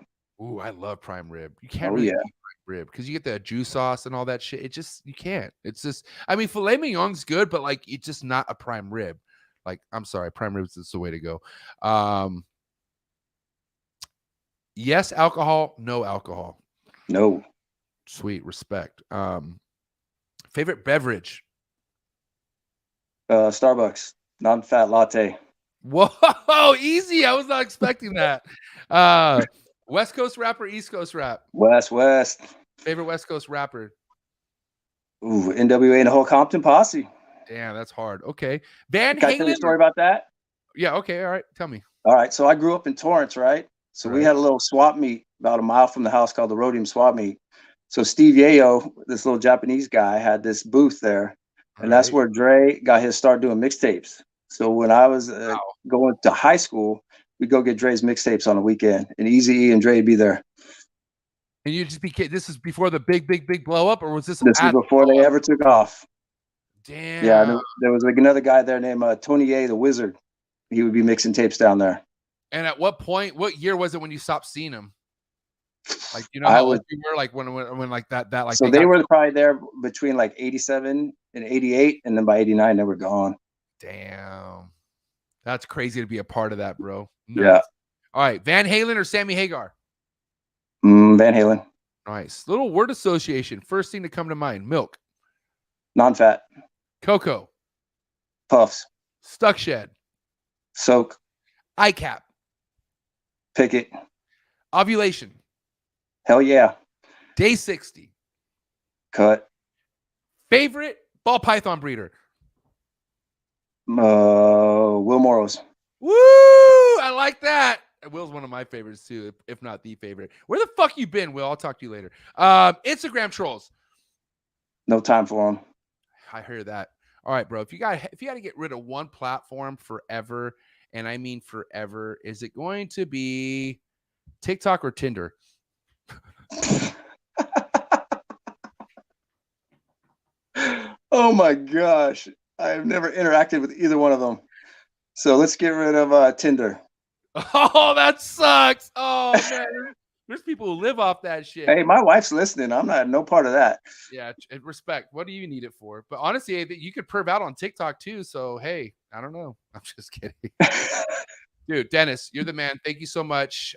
[SPEAKER 3] Ooh, I love prime rib. You can't
[SPEAKER 2] Oh,
[SPEAKER 3] really
[SPEAKER 2] yeah.
[SPEAKER 3] beat prime rib because you get the juice sauce and all that shit. It just, you can't. It's just, I mean, filet mignon's good, but like it's just not a prime rib. Like, I'm sorry, prime ribs is the way to go. Yes, alcohol, no alcohol.
[SPEAKER 2] No.
[SPEAKER 3] Sweet, respect. Favorite beverage?
[SPEAKER 2] Starbucks. Non-fat latte.
[SPEAKER 3] Whoa, easy. I was not expecting that. West Coast rapper, East Coast rap?
[SPEAKER 2] West.
[SPEAKER 3] Favorite West Coast rapper?
[SPEAKER 2] Ooh, NWA and the whole Compton posse.
[SPEAKER 3] Damn, that's hard. Okay. Van
[SPEAKER 2] Can I tell you a
[SPEAKER 3] Halen?
[SPEAKER 2] story about that?
[SPEAKER 3] Yeah, okay. All right. Tell me.
[SPEAKER 2] All right. So I grew up in Torrance, right? So we
[SPEAKER 3] Right.
[SPEAKER 2] had a little swap meet about a mile from the house called the Rhodium Swap Meet. So Steve Yayo, this little Japanese guy, had this booth there. And that's
[SPEAKER 3] Right.
[SPEAKER 2] where Dre got his start doing mixtapes. So when I was
[SPEAKER 3] Wow.
[SPEAKER 2] going to high school, we'd go get Dre's mixtapes on the weekend. And Eazy-E and Dre would be there.
[SPEAKER 3] And you just be kidding. This is before the big blow up, or was this?
[SPEAKER 2] This was
[SPEAKER 3] at the
[SPEAKER 2] before they
[SPEAKER 3] blow up?
[SPEAKER 2] ever took off.
[SPEAKER 3] Damn.
[SPEAKER 2] Yeah, there was like another guy there named Tony A, the Wizard. He would be mixing tapes down there.
[SPEAKER 3] And at what point? What year was it when you stopped seeing him? Like, you know
[SPEAKER 2] I
[SPEAKER 3] how
[SPEAKER 2] was-
[SPEAKER 3] old you were, like when like that like.
[SPEAKER 2] So they were probably there between like 87 and 88, and then by 89 they were gone.
[SPEAKER 3] Damn. That's crazy to be a part of that, bro.
[SPEAKER 2] Yeah.
[SPEAKER 3] Nuts. All right, Van Halen or Sammy Hagar?
[SPEAKER 2] Van Halen.
[SPEAKER 3] Nice. Little word association. First thing to come to mind: milk,
[SPEAKER 2] Non-fat.
[SPEAKER 3] cocoa,
[SPEAKER 2] Puffs.
[SPEAKER 3] stuck shed,
[SPEAKER 2] Soak.
[SPEAKER 3] ICAP,
[SPEAKER 2] Picket.
[SPEAKER 3] ovulation,
[SPEAKER 2] Hell yeah.
[SPEAKER 3] day 60.
[SPEAKER 2] Cut.
[SPEAKER 3] Favorite ball python breeder?
[SPEAKER 2] Will Morrows.
[SPEAKER 3] Woo! I like that. Will's one of my favorites too, if not the favorite. Where the fuck you been, Will? I'll talk to you later. Instagram trolls.
[SPEAKER 2] No time for them.
[SPEAKER 3] I hear that. All right, bro. If you got to get rid of one platform forever, and I mean forever, is it going to be TikTok or Tinder?
[SPEAKER 2] Oh my gosh. I have never interacted with either one of them. So let's get rid of Tinder.
[SPEAKER 3] Oh, that sucks. Oh man, there's people who live off that shit.
[SPEAKER 2] Hey, my wife's listening. I'm not no part of that.
[SPEAKER 3] Yeah, respect. What do you need it for? But honestly, you could perv out on TikTok too. So hey, I don't know. I'm just kidding. Dude, Dennis, you're the man. Thank you so much.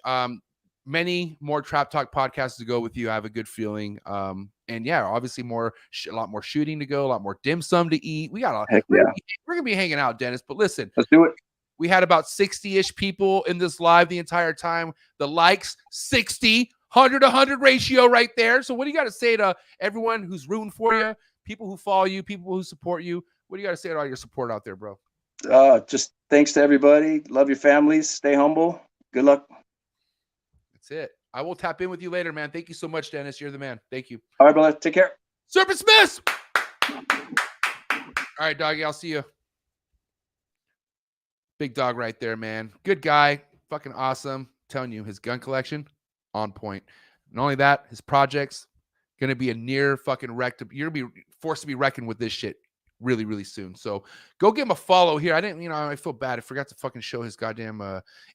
[SPEAKER 3] Many more Trap Talk podcasts to go with you. I have a good feeling. And yeah, obviously a lot more shooting to go, a lot more dim sum to eat. We got
[SPEAKER 2] Heck yeah.
[SPEAKER 3] we're gonna be hanging out, Dennis. But listen,
[SPEAKER 2] Let's do it.
[SPEAKER 3] we had about 60-ish people in this live the entire time. The likes 60, 100 ratio right there. So what do you got to say to everyone who's rooting for you, people who follow you, people who support you? What do you got to say to all your support out there, bro?
[SPEAKER 2] Just thanks to everybody. Love your families. Stay humble. Good luck.
[SPEAKER 3] That's it. I will tap in with you later, man. Thank you so much, Dennis. You're the man. Thank you.
[SPEAKER 2] All right, brother. Take care.
[SPEAKER 3] Serpent Smith. All right, doggy. I'll see you. Big dog right there, man. Good guy. Fucking awesome. I'm telling you, his gun collection, on point. Not only that, his projects, going to be a near fucking wreck. You're going to be forced to be reckoned with this shit really, really soon. So go give him a follow here. I feel bad. I forgot to fucking show his goddamn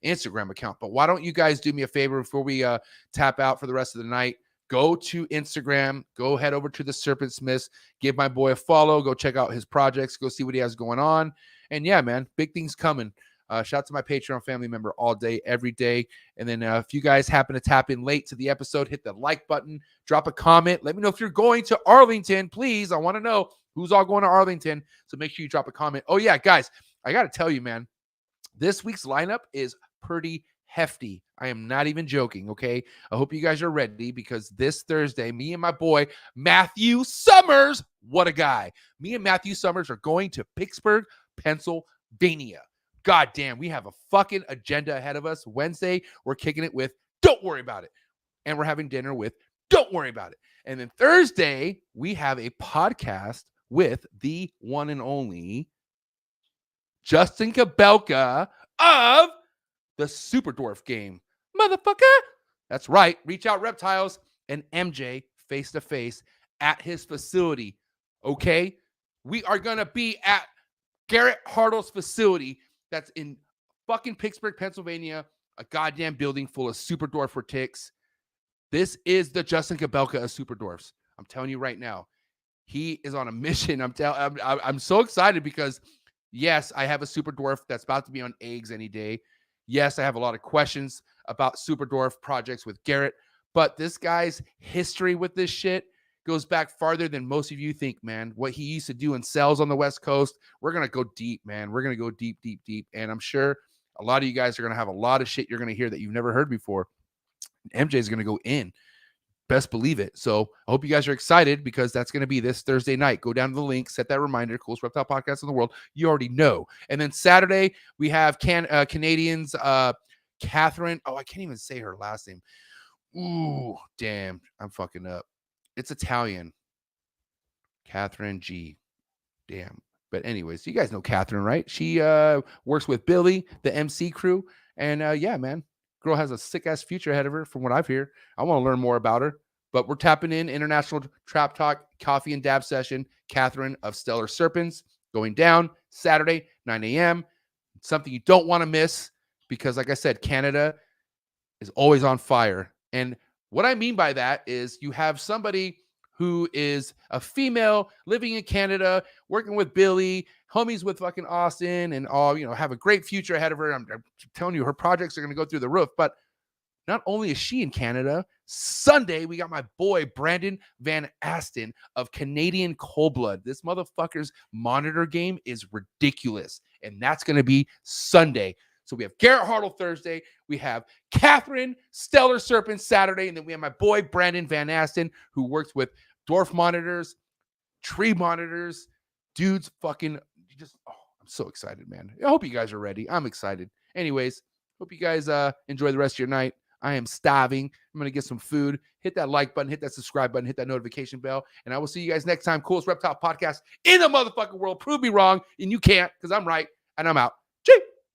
[SPEAKER 3] Instagram account. But why don't you guys do me a favor before we tap out for the rest of the night? go to Instagram, go head over to the Serpent Smiths, give my boy a follow, go check out his projects, go see what he has going on. And yeah, man, big things coming. Shout out to my Patreon family member all day, every day. And then if you guys happen to tap in late to the episode, hit the like button, drop a comment. Let me know if you're going to Arlington, please. I want to know who's all going to Arlington. So make sure you drop a comment. Oh, yeah, guys, I got to tell you, man, this week's lineup is pretty hefty. I am not even joking, okay? I hope you guys are ready because this Thursday, me and my boy, Matthew Summers, what a guy. Me and Matthew Summers are going to Pittsburgh, Pennsylvania. God damn, we have a fucking agenda ahead of us. Wednesday, we're kicking it with Don't Worry About It. And we're having dinner with Don't Worry About It. And then Thursday, we have a podcast with the one and only Justin Kabelka of the Super Dwarf Game. Motherfucker. That's right. Reach out Reptiles and MJ face to face at his facility. Okay? We are going to be at Garrett Hartle's facility that's in fucking Pittsburgh, Pennsylvania, a goddamn building full of Super Dwarf Ticks. This is the Justin Kabelka of Super Dwarfs. I'm telling you right now. He is on a mission. I'm so excited because yes, I have a Super Dwarf that's about to be on eggs any day. Yes, I have a lot of questions about Super Dwarf projects with Garrett, but this guy's history with this shit goes back farther than most of you think, man. What he used to do in sales on the West Coast, we're going to go deep, man. We're going to go deep, deep, deep. And I'm sure a lot of you guys are going to have a lot of shit you're going to hear that you've never heard before. MJ is going to go in. Best believe it. So I hope you guys are excited because that's going to be this Thursday night. Go down to the link, set that reminder, coolest reptile podcast in the world. You already know. And then Saturday, we have Canadians, Catherine. Oh, I can't even say her last name. Ooh, damn. I'm fucking up. It's Italian. Catherine G. Damn. But anyways, you guys know Catherine, right? She works with Billy, the MC crew. And yeah, man. Girl has a sick-ass future ahead of her from what I've heard. I want to learn more about her. But we're tapping in International Trap Talk Coffee and Dab Session. Catherine of Stellar Serpents going down Saturday, 9 a.m. Something you don't want to miss because, like I said, Canada is always on fire. And what I mean by that is you have somebody who is a female living in Canada, working with Billy, homies with fucking Austin, and all, you know, have a great future ahead of her. I'm telling you, her projects are going to go through the roof. But not only is she in Canada, Sunday, we got my boy, Brandon Van Asten of Canadian Cold Blood. This motherfucker's monitor game is ridiculous. And that's going to be Sunday. So we have Garrett Hartle Thursday. We have Catherine Stellar Serpent Saturday. And then we have my boy, Brandon Van Asten, who works with dwarf monitors, tree monitors, dudes fucking just, oh, I'm so excited, man. I hope you guys are ready. I'm excited. Anyways, hope you guys enjoy the rest of your night. I am starving. I'm going to get some food. Hit that like button, hit that subscribe button, hit that notification bell. And I will see you guys next time. Coolest Reptile Podcast in the motherfucking world. Prove me wrong. And you can't because I'm right. And I'm out.